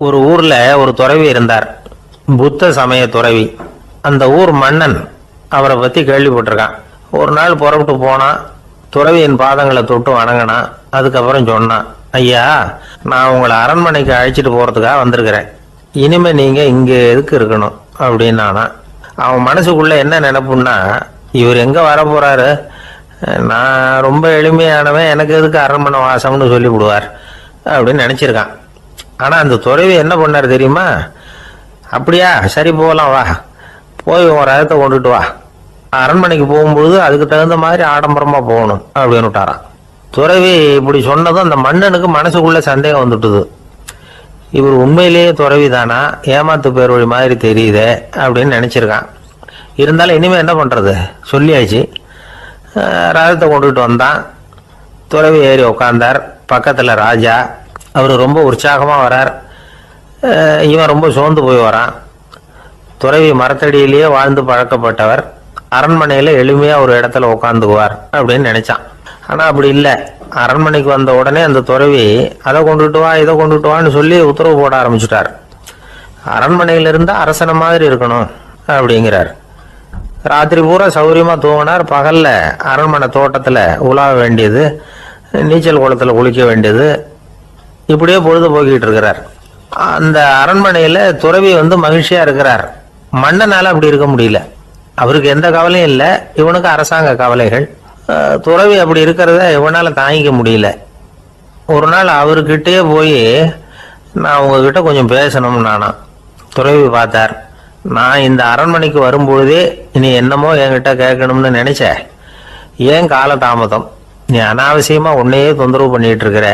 ஒரு ஊர்ல ஒரு துறவி இருந்தார், புத்த சமய துறவி. அந்த ஊர் மன்னன் அவரை பத்தி கேள்விப்பட்டிருக்கான். ஒரு நாள் புறப்பட்டு போனான், துறவியின் பாதங்களை தொட்டு வணங்கினான். அதுக்கப்புறம் சொன்னான், ஐயா, நான் உங்களை அரண்மனைக்கு அழைச்சிட்டு போறதுக்காக வந்திருக்கிறேன். இனிமே நீங்க இங்க எதுக்கு இருக்கணும் அப்படின்னானா. அவன் மனசுக்குள்ள என்ன நினைப்புன்னா, இவர் எங்க வர போறாரு, நான் ரொம்ப எளிமையானவன், எனக்கு எதுக்கு அரண்மனை வாசம்னு சொல்லி விடுவார் அப்படின்னு நினைச்சிருக்கான். ஆனா அந்த துறவி என்ன பண்ணார் தெரியுமா? அப்படியா, சரி போகலாம், வா, போய் உன் ரதத்தை கொண்டுட்டு வா, அரண்மனைக்கு போகும்பொழுது அதுக்கு தகுந்த மாதிரி ஆடம்பரமா போகணும் அப்படின்னு விட்டாரான். துறவி இப்படி சொன்னதும் அந்த மன்னனுக்கு மனசுக்குள்ள சந்தேகம் வந்துட்டுது. இவர் உண்மையிலேயே துறவி தானா, ஏமாத்து பேர் வழி மாதிரி தெரியுதே அப்படின்னு நினைச்சிருக்கான். இருந்தாலும் இனிமே என்ன பண்றது, சொல்லியாச்சு. ரதத்தை கொண்டுட்டு வந்தான். துறவி ஏறி உட்கார்ந்தார். பக்கத்துல ராஜா. அவர் ரொம்ப உற்சாகமா வரார். இவன் ரொம்ப சோர்ந்து போய் வரான். துறவி மரத்தடியிலேயே வாழ்ந்து பழக்கப்பட்டவர், அரண்மனையில எளிமையா ஒரு இடத்துல உட்காந்துக்குவார் அப்படின்னு நினைச்சான். ஆனா அப்படி இல்லை. அரண்மனைக்கு வந்த உடனே அந்த துறவி அதை கொண்டுட்டு வா, இதை கொண்டுட்டு வான்னு சொல்லி உத்தரவு போட ஆரம்பிச்சுட்டார். அரண்மனையில இருந்தா அரசனை மாதிரி இருக்கணும் அப்படிங்கிறார். ராத்திரி பூரா சௌரியமா தூங்கினார். பகல்ல அரண்மனை தோட்டத்துல உலாவ வேண்டியது, நீச்சல் குளத்துல குளிக்க வேண்டியது, இப்படியே பொழுது போக்கிட்டு இருக்கிறார். அந்த அரண்மனையில துறவி மகிழ்ச்சியா இருக்கிறார். மன்னனால அப்படி இருக்க முடியல. அவருக்கு எந்த கவலையும் இல்லை, இவனுக்கு அரசாங்க கவலைகள். துறவி அப்படி இருக்கிறத இவனால தாங்கிக்க முடியல. ஒரு நாள் அவர்கிட்டே போய், நான் உங்ககிட்ட கொஞ்சம் பேசணும் நானா. துறவி பார்த்தார். நான் இந்த அரண்மனைக்கு வரும்பொழுதே நீ என்னமோ என்கிட்ட கேட்கணும்னு நினைச்ச, ஏன் காலதாமதம், நீ அனாவசியமா உன்னையே தொந்தரவு பண்ணிட்டு இருக்கிற,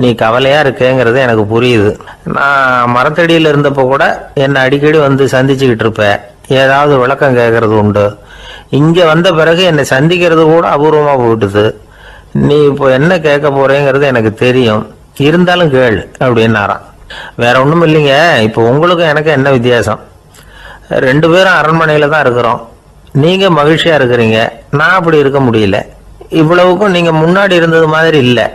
நீ கவலையா இருக்கேங்கிறது எனக்கு புரியுது. நான் மரத்தடியில் இருந்தப்போ கூட என்னை அடிக்கடி சந்திச்சுக்கிட்டு இருப்ப, ஏதாவது விளக்கம் கேட்கறது உண்டு. இங்க வந்த பிறகு என்னை சந்திக்கிறது கூட அபூர்வமா போயிட்டுது. நீ இப்போ என்ன கேட்க போறேங்கிறது எனக்கு தெரியும், இருந்தாலும் கேள் அப்படின்னாராம். வேற ஒண்ணும் இல்லைங்க, இப்போ உங்களுக்கும் எனக்கு என்ன வித்தியாசம், 2 பேரும் அரண்மனையில தான் இருக்கிறோம். நீங்க மகிழ்ச்சியா இருக்கிறீங்க, நான் அப்படி இருக்க முடியல. இவ்வளவுக்கும் நீங்க முன்னாடி இருந்தது மாதிரி இல்லை.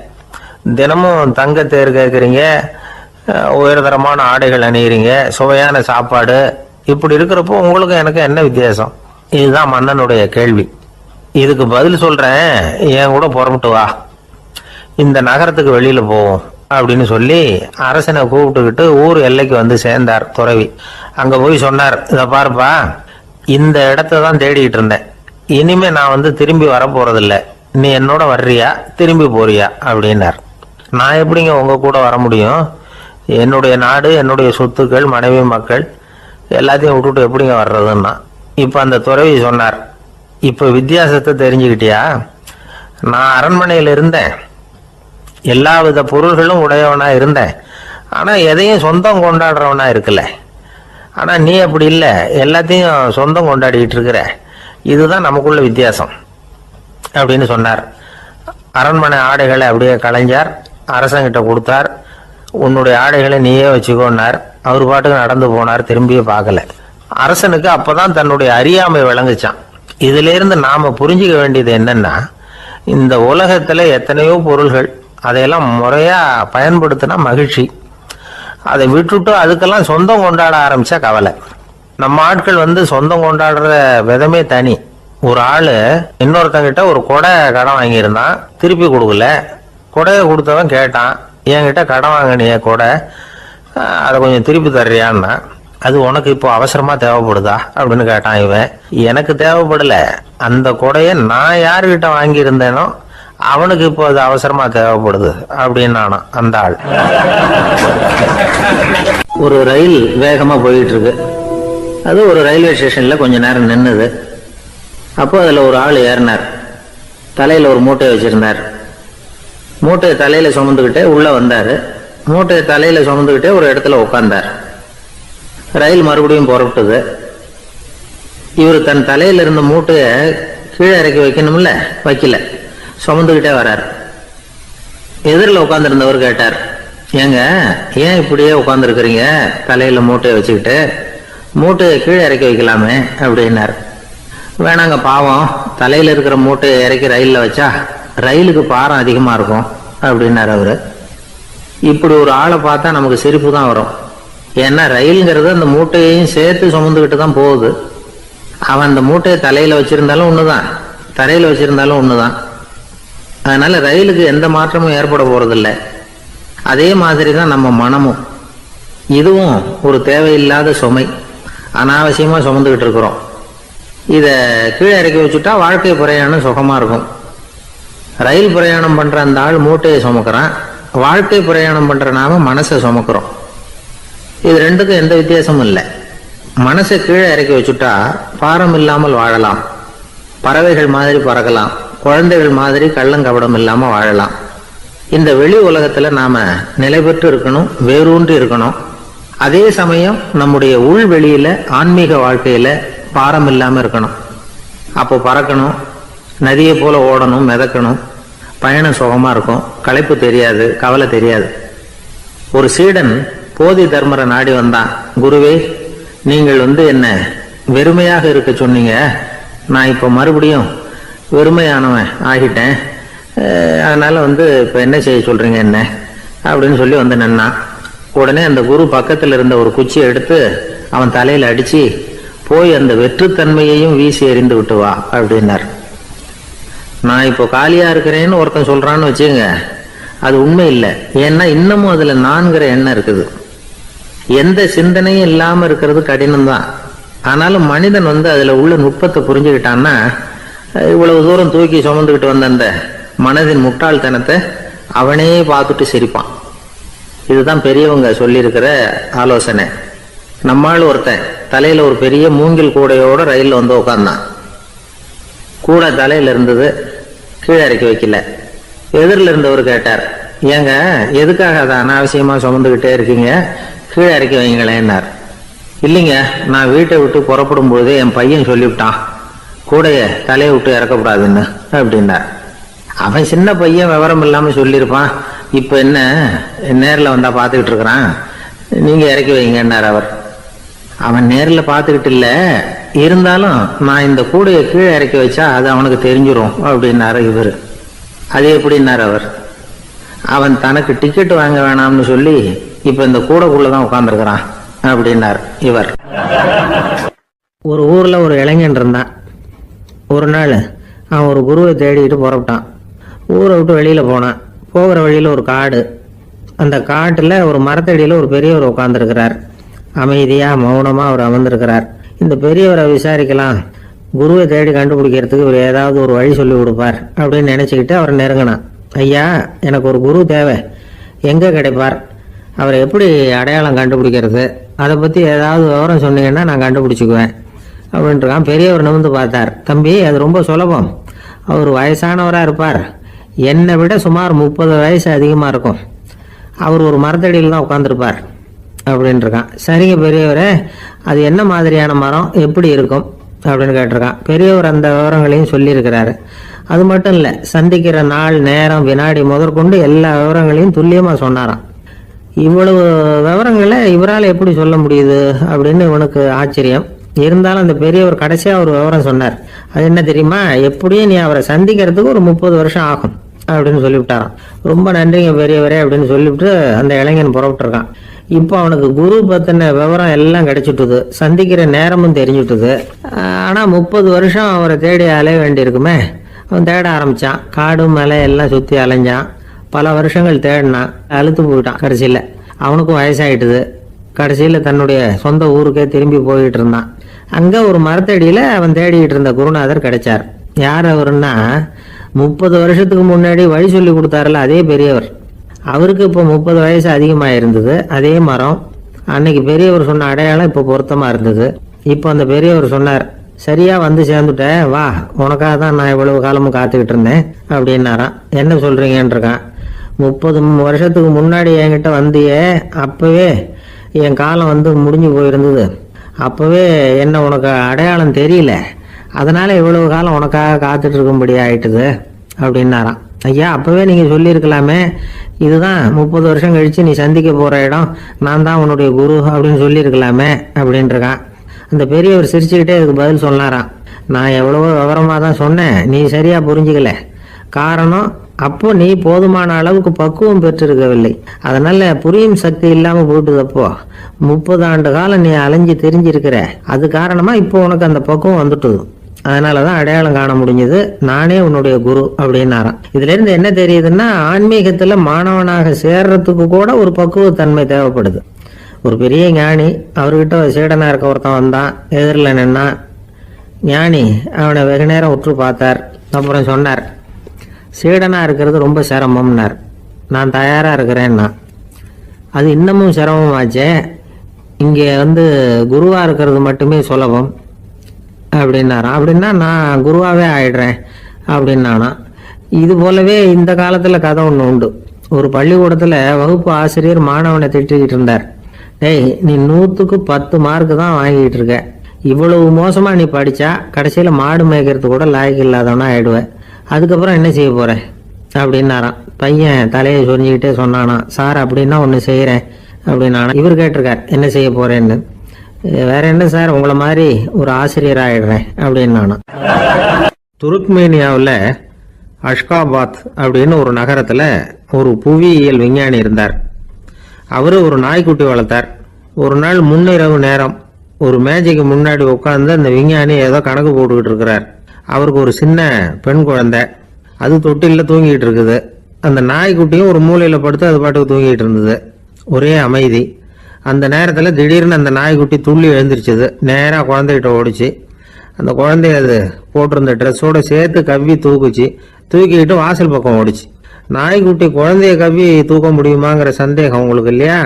தினமும் தங்க தேர் கேட்குறீங்க, உயர்தரமான ஆடைகள் அணிகிறீங்க, சுவையான சாப்பாடு. இப்படி இருக்கிறப்போ உங்களுக்கு எனக்கு என்ன வித்தியாசம்? இதுதான் மன்னனுடைய கேள்வி. இதுக்கு பதில் சொல்றேன், என் கூட புறப்பட்டு வா, இந்த நகரத்துக்கு வெளியில போவோம் அப்படின்னு சொல்லி அரசனை கூப்பிட்டுக்கிட்டு ஊர் எல்லைக்கு சேர்ந்தார் துறவி. அங்க போய் சொன்னார், இதை பாருப்பா, இந்த இடத்த தான் தேடிட்டு இருந்தேன். இனிமே நான் திரும்பி வர போறதில்லை. நீ என்னோட வர்றியா, திரும்பி போறியா அப்படின்னார். நான் எப்படிங்க உங்க கூட வர முடியும்? என்னுடைய நாடு, என்னுடைய சொத்துக்கள், மனைவி, மக்கள் எல்லாத்தையும் விட்டுட்டு எப்படிங்க வர்றதுன்னா. இப்ப அந்த துறவி சொன்னார், இப்ப வித்தியாசத்தை தெரிஞ்சுக்கிட்டியா? நான் அரண்மனையில இருந்தேன், எல்லா வித பொருள்களும் உடையவனா இருந்தேன், ஆனா எதையும் சொந்தம் கொண்டாடுறவனா இருக்கல. ஆனா நீ அப்படி இல்லை, எல்லாத்தையும் சொந்தம் கொண்டாடிட்டு இருக்கிற. இதுதான் நமக்குள்ள வித்தியாசம் அப்படின்னு சொன்னார். அரண்மனை ஆடைகளை அப்படியே களைஞ்சார், அரசங்கிட்ட கொடுத்தார். உன்னுடைய ஆடைகளை நீயே வச்சுக்கோன்னார். அவர் பாட்டுக்கு நடந்து போனார், திரும்பியே பார்க்கல. அரசனுக்கு அப்பதான் தன்னுடைய அறியாமை விளங்குச்சான். இதுல இருந்து நாம புரிஞ்சுக்க வேண்டியது என்னன்னா, இந்த உலகத்துல எத்தனையோ பொருள்கள், அதையெல்லாம் முறையா பயன்படுத்தினா மகிழ்ச்சி. அதை விட்டுட்டு அதுக்கெல்லாம் சொந்தம் கொண்டாட ஆரம்பிச்சா கவலை. நம்ம ஆட்கள் சொந்தம் கொண்டாடுற விதமே தனி. ஒரு ஆளு இன்னொருத்தங்கிட்ட ஒரு கொடை கடன் வாங்கியிருந்தான், திருப்பி கொடுக்கல. கொடையை கொடுத்தவன் கேட்டான், என்கிட்ட கடன் வாங்கினிய கொடை, அதை கொஞ்சம் திருப்பி தர்றியான்னா. அது உனக்கு இப்போ அவசரமா தேவைப்படுதா அப்படின்னு கேட்டான் இவன். எனக்கு தேவைப்படல, அந்த கொடையை நான் யாருக்கிட்ட வாங்கியிருந்தேனோ அவனுக்கு இப்போ அது அவசரமா தேவைப்படுது அப்படின்னு அந்த ஆள். ஒரு ரயில் வேகமா போயிட்டு இருக்கு. அது ஒரு ரயில்வே ஸ்டேஷன்ல கொஞ்ச நேரம் நின்னுது. அப்போ அதுல ஒரு ஆள் ஏறினார். தலையில ஒரு மூட்டையை வச்சிருந்தார். மூட்டையை தலையில சுமந்துக்கிட்டே உள்ள வந்தாரு. மூட்டையை தலையில சுமந்துக்கிட்டே ஒரு இடத்துல உட்கார்ந்தார். ரயில் மறுபடியும் புறப்பட்டது. இவர் தன் தலையில இருந்த மூட்டையை கீழே இறக்கி வைக்கணும்ல, வைக்கல, சுமந்துக்கிட்டே வர்றார். எதிரில் உட்கார்ந்துருந்தவர் கேட்டார், ஏங்க ஏன் இப்படியே உட்கார்ந்துருக்கிறீங்க தலையில மூட்டையை வச்சுக்கிட்டு, மூட்டையை கீழே இறக்கி வைக்கலாமே அப்படின்னார். வேணாங்க, பாவம், தலையில இருக்கிற மூட்டையை இறக்கி ரயில்ல வச்சா ரயிலுக்கு பாரம் அதிகமா இருக்கும் அப்படின்னார் அவரு. இப்படி ஒரு ஆளை பார்த்தா நமக்கு சிரிப்பு தான் வரும். ஏன்னா ரயில்ங்கிறது அந்த மூட்டையையும் சேர்த்து சுமந்துக்கிட்டு தான் போகுது. அவன் அந்த மூட்டையை தலையில வச்சிருந்தாலும் ஒண்ணுதான், தரையில வச்சிருந்தாலும் ஒண்ணுதான். அதனால ரயிலுக்கு எந்த மாற்றமும் ஏற்பட போறதில்லை. அதே மாதிரி தான் நம்ம மனமும். இதுவும் ஒரு தேவையில்லாத சுமை, அனாவசியமா சுமந்துக்கிட்டு இருக்கிறோம். இத கீழே இறக்கி வச்சுட்டா வாழ்க்கை பிரயாணம் சுகமா இருக்கும். ரயில் பிரயாணம் பண்ற அந்த ஆள் மூட்டையை சுமக்கிறான், வாழ்க்கை பிரயாணம் பண்ற நாம மனசை சுமக்கிறோம். இது ரெண்டுக்கும் எந்த வித்தியாசமும் இல்லை. மனசை கீழே இறக்கி வச்சுட்டா பாரம் இல்லாமல் வாழலாம், பறவைகள் மாதிரி பறக்கலாம், குழந்தைகள் மாதிரி கள்ளங்கபடம் இல்லாம வாழலாம். இந்த வெளி உலகத்துல நாம நிலை பெற்று இருக்கணும், வேரூன்றி இருக்கணும். அதே சமயம் நம்முடைய உள்வெளியில ஆன்மீக வாழ்க்கையில பாரம் இல்லாம இருக்கணும். அப்போ பறக்கணும், நதியை போல ஓடணும், மிதக்கணும். பயணம் சுகமா இருக்கும், களைப்பு தெரியாது, கவலை தெரியாது. ஒரு சீடன் போதி தர்மரை நாடி வந்தான். குருவே, நீங்கள் என்ன வெறுமையாக இருக்க சொன்னீங்க, நான் இப்ப மறுபடியும் வெறுமையானவன் ஆகிட்டேன், அதனால இப்ப என்ன செய்ய சொல்றீங்க என்ன அப்படின்னு சொல்லி நின்னான். உடனே அந்த குரு பக்கத்துல இருந்த ஒரு குச்சியை எடுத்து அவன் தலையில அடிச்சு, போய் அந்த வெற்றுத்தன்மையையும் வீசி எறிந்து விட்டு வா அப்படின்னார். நான் இப்போ காலியா இருக்கிறேன்னு ஒருத்தன் சொல்றான்னு வச்சுங்க, அது உண்மை இல்லை. ஏன்னா இன்னமும் அதுல நான்கிற எண்ணம் இருக்குது. எந்த சிந்தனையும் இல்லாம இருக்கிறது கடினம்தான். ஆனாலும் மனிதன் அதுல உள்ள நுட்பத்தை புரிஞ்சுக்கிட்டான்னா இவ்வளவு தூரம் தூக்கி சுமந்துக்கிட்டு வந்த அந்த மனதின் முட்டாள்தனத்தை அவனே பார்த்துட்டு சிரிப்பான். இதுதான் பெரியவங்க சொல்லியிருக்கிற ஆலோசனை. நம்மால் ஒருத்தன் தலையில ஒரு பெரிய மூங்கில் கூடையோட ரயில்ல உட்கார்ந்தான். கூடை தலையில இருந்தது, கீழே இறக்கி வைக்கல. எதிரில் இருந்தவர் கேட்டார், ஏங்க எதுக்காக அதை அனாவசியமா சுமந்துக்கிட்டே இருக்கீங்க, கீழே இறக்கி வைங்களேன்னார். இல்லைங்க, நான் வீட்டை விட்டு புறப்படும் போது என் பையன் சொல்லிவிட்டான், கூடைய தலையை விட்டு இறக்கக்கூடாதுன்னு அப்படின்னார். அவன் சின்ன பையன், விவரம் இல்லாம சொல்லியிருப்பான். இப்ப என்ன நேரில் வந்தா பார்த்துக்கிட்டு இருக்கிறான், நீங்க இறக்கி வைங்கன்னார் அவர். அவன் நேரில் பார்த்துக்கிட்டு இல்ல, இருந்தாலும் நான் இந்த கூடையை கீழே இறக்கி வச்சா அது அவனுக்கு தெரிஞ்சிடும் அப்படின்னாரு இவர். அது எப்படின்னார் அவர். அவன் தனக்கு டிக்கெட் வாங்க வேணாம்னு சொல்லி இப்ப இந்த கூடைக்குள்ளதான் உட்கார்ந்துருக்கிறான் அப்படின்னார் இவர். ஒரு ஊர்ல ஒரு இளைஞன் இருந்தான். ஒரு நாள் அவன் ஒரு குருவை தேடிட்டு புறப்பட்டான். ஊரை விட்டு வெளியில போனான். போகிற வழியில ஒரு காடு. அந்த காட்டுல ஒரு மரத்தடியில ஒரு பெரியவர் உட்கார்ந்துருக்கிறார். அமைதியா மௌனமா அவர் அமர்ந்திருக்கிறார். இந்த பெரியவரை விசாரிக்கலாம், குருவை தேடி கண்டுபிடிக்கிறதுக்கு இவர் ஏதாவது ஒரு வழி சொல்லி கொடுப்பார் அப்படின்னு நினைச்சுக்கிட்டு அவரை நெருங்கினான். ஐயா, எனக்கு ஒரு குரு தேவை, எங்க கிடைப்பார், அவரை எப்படி அடையாளம் கண்டுபிடிக்கிறது, அதை பத்தி ஏதாவது விவரம் சொன்னீங்கன்னா நான் கண்டுபிடிச்சுக்குவேன் அப்படின்ட்டுருக்கான். பெரியவர் நிமிர்ந்து பார்த்தார். தம்பி, அது ரொம்ப சுலபம். அவர் வயசானவராக இருப்பார், என்னை விட சுமார் 30 வயசு அதிகமாக இருக்கும். அவர் ஒரு மரத்தடியில் தான் உட்காந்துருப்பார் அப்படின்ட்டுருக்கான். சரிங்க பெரியவரே, அது என்ன மாதிரியான மரம், எப்படி இருக்கும் அப்படின்னு கேட்டிருக்கான். பெரியவர் அந்த விவரங்களையும் சொல்லியிருக்கிறாரு. அது மட்டும் இல்லை, சந்திக்கிற நாள், நேரம், வினாடி முதற்கொண்டு எல்லா விவரங்களையும் துல்லியமாக சொன்னாராம். இவ்வளவு விவரங்களை இவரால் எப்படி சொல்ல முடியுது அப்படின்னு இவனுக்கு ஆச்சரியம். இருந்தாலும் அந்த பெரியவர் கடைசியாக ஒரு விவரம் சொன்னார். அது என்ன தெரியுமா, எப்படியும் நீ அவரை சந்திக்கிறதுக்கு ஒரு 30 வருஷம் ஆகும் அப்படின்னு சொல்லிவிட்டாராம். ரொம்ப நன்றிங்க பெரியவரே அப்படின்னு சொல்லிவிட்டு அந்த இளைஞன் புறப்பட்டுருக்கான். இப்போ அவனுக்கு குரு பத்தின விவரம் எல்லாம் கிடைச்சிட்டுது, சந்திக்கிற நேரமும் தெரிஞ்சுட்டுது. ஆனால் 30 வருஷம் அவரை தேடி அலைய வேண்டியிருக்குமே. அவன் தேட ஆரம்பித்தான். காடு மலை எல்லாம் சுற்றி அலைஞ்சான். பல வருஷங்கள் தேடினான், அழுத்து போயிட்டான். கடைசியில் அவனுக்கும் வயசாயிட்டுது. கடைசியில் தன்னுடைய சொந்த ஊருக்கே திரும்பி போயிட்டு இருந்தான். அங்கே ஒரு மரத்தடியில் அவன் தேடிக்கிட்டு இருந்த குருநாதர் கிடைச்சார். யார் அவருன்னா, 30 வருஷத்துக்கு முன்னாடி வழி சொல்லி கொடுத்தாருல அதே பெரியவர். அவருக்கு இப்போ 30 வயசு அதிகமாக இருந்தது. அதே மரம், அன்னைக்கு பெரியவர் சொன்ன அடையாளம் இப்போ பொருத்தமாக இருந்தது. இப்போ அந்த பெரியவர் சொன்னார், சரியா வந்து சேர்ந்துட்ட, வா, உனக்காக தான் நான் இவ்வளவு காலமும் காத்துக்கிட்டு இருந்தேன் அப்படின்னாராம். என்ன சொல்றீங்கன்னு இருக்கான். 30 வருஷத்துக்கு முன்னாடி என்கிட்ட வந்தியே, அப்பவே என் காலம் முடிஞ்சு போயிருந்தது. அப்பவே என்ன உனக்கு அடையாளம் தெரியல, அதனால இவ்வளவு காலம் உனக்காக காத்துட்டு இருக்கும்படி ஆயிட்டுது அப்படின்னாராம். ஐயா, அப்பவே நீங்க சொல்லியிருக்கலாமே, இதுதான் 30 வருஷம் கழிச்சு நீ சந்திக்க போற இடம், நான் தான் உன்னுடைய குரு அப்படின்னு சொல்லியிருக்கலாமே அப்படின்ட்டுருக்கான். அந்த பெரியவர் சிரிச்சுக்கிட்டே இதுக்கு பதில் சொன்னாராம். நான் எவ்வளவோ விவரமா தான் சொன்னேன், நீ சரியா புரிஞ்சுக்கல. காரணம், அப்போ நீ போதுமான அளவுக்கு பக்குவம் பெற்றிருக்கவில்லை, அதனால புரியும் சக்தி இல்லாம போயிட்டுதப்போ 30 ஆண்டு காலம் நீ அலைஞ்சு தெரிஞ்சிருக்கிற, அது காரணமா இப்போ உனக்கு அந்த பக்குவம் வந்துட்டுது. அதனாலதான் அடையாளம் காண முடிஞ்சது. நானே உன்னுடைய குரு அப்படின்னாராம். இதுல இருந்து என்ன தெரியுதுன்னா, ஆன்மீகத்துல மாணவனாக சேர்றதுக்கு கூட ஒரு பக்குவத்தன்மை தேவைப்படுது. ஒரு பெரிய ஞானி, அவர்கிட்ட சீடனா இருக்க ஒருத்தன் வந்தான், எதிரில் நின்னா. ஞானி அவனை வெகு நேரம் உற்று பார்த்தார். அப்புறம் சொன்னார், சீடனா இருக்கிறது ரொம்ப சிரமம்னார். நான் தயாரா இருக்கிறேன்னா. அது இன்னமும் சிரமமாச்சே, இங்கே குருவா இருக்கிறது மட்டுமே சுலபம் அப்படின்னாராம். அப்படின்னா நான் குருவாவே ஆயிடுறேன் அப்படின்னானா. இது போலவே இந்த காலத்துல கதை ஒன்று உண்டு. ஒரு பள்ளிக்கூடத்துல வகுப்பு ஆசிரியர் மாணவனை திட்டிக்கிட்டு இருந்தார். டேய், நீ 100க்கு 10 மார்க்கு தான் வாங்கிட்டு இருக்க. இவ்வளவு மோசமா நீ படிச்சா கடைசியில மாடு மேய்க்கிறது கூட லாய்க்கு இல்லாதவனா ஆயிடுவேன். அதுக்கப்புறம் என்ன செய்ய போற அப்படின்னாராம். பையன் தலையை சொரிஞ்சுக்கிட்டே சொன்னானா, சார் அப்படின்னா ஒன்று செய்யறேன் அப்படின்னானா. இவர் கேட்டிருக்கார், என்ன செய்ய போறேன்னு. வேற என்ன சார், உங்களை மாதிரி ஒரு ஆசிரியர் ஆயிடுறேன் அப்படின்னானா. துருக்மேனியாவில் அஷ்காபாத் அப்படின்னு ஒரு நகரத்துல ஒரு புவியியல் விஞ்ஞானி இருந்தார். அவரு ஒரு நாய்க்குட்டி வளர்த்தார். ஒரு நாள் முன்னிரவு நேரம் ஒரு மேஜைக்கு முன்னாடி உட்காந்து அந்த விஞ்ஞானி ஏதோ கணக்கு போட்டுக்கிட்டு இருக்கிறார். அவருக்கு ஒரு சின்ன பெண் குழந்தை, அது தொட்டில தூங்கிட்டு இருக்குது. அந்த நாய்க்குட்டியும் ஒரு மூலையில படுத்து அது பாட்டுக்கு தூங்கிட்டு இருந்தது. ஒரே அமைதி. அந்த நேரத்தில் திடீர்னு அந்த நாய்க்குட்டி துள்ளி எழுந்திருச்சது. நேராக குழந்தைகிட்ட ஓடிச்சு. அந்த குழந்தைய அது போட்டிருந்த ட்ரெஸ்ஸோட சேர்த்து கவ்வி தூக்குச்சு. தூக்கிக்கிட்டு வாசல் பக்கம் ஓடிச்சு. நாய்க்குட்டி குழந்தைய கவ்வி தூக்க முடியுமாங்கிற சந்தேகம் உங்களுக்கு இல்லையா?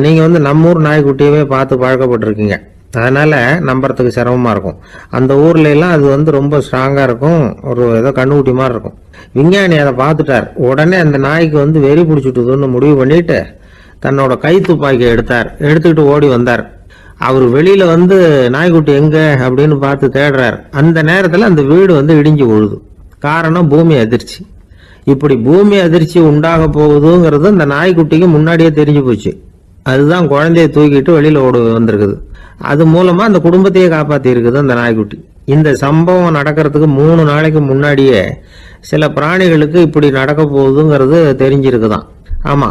நீங்கள் நம்மூர் நாய்க்குட்டியவே பார்த்து பழக்கப்பட்டிருக்கீங்க. அதனால நம்புறதுக்கு சிரமமா இருக்கும். அந்த ஊர்ல எல்லாம் அது ரொம்ப ஸ்ட்ராங்கா இருக்கும். ஒரு ஏதோ கண்ணுக்குட்டி மாதிரி இருக்கும். விஞ்ஞானி அதை பார்த்துட்டார். உடனே அந்த நாய்க்கு வெறி பிடிச்சிட்டுதுன்னு முடிவு பண்ணிட்டு தன்னோட கை துப்பாக்கி எடுத்துக்கிட்டு ஓடி வந்தார். அவர் வெளியில நாய்க்குட்டி எங்க அப்படின்னு பார்த்து தேடுறார். அந்த நேரத்துல அந்த வீடு இடிஞ்சு விழுது. காரணம் பூமி அதிர்ச்சி. இப்படி பூமி அதிர்ச்சி உண்டாக போகுதுங்கிறது அந்த நாய்க்குட்டிக்கு முன்னாடியே தெரிஞ்சு போச்சு. அதுதான் குழந்தைய தூக்கிட்டு வெளியில ஓடி வந்திருக்குது. அது மூலமா அந்த குடும்பத்தையே காப்பாத்தி இருக்குது அந்த நாய்க்குட்டி. இந்த சம்பவம் நடக்கிறதுக்கு 3 நாளைக்கு முன்னாடியே சில பிராணிகளுக்கு இப்படி நடக்க போகுதுங்கிறது தெரிஞ்சிருக்குதான். ஆமா,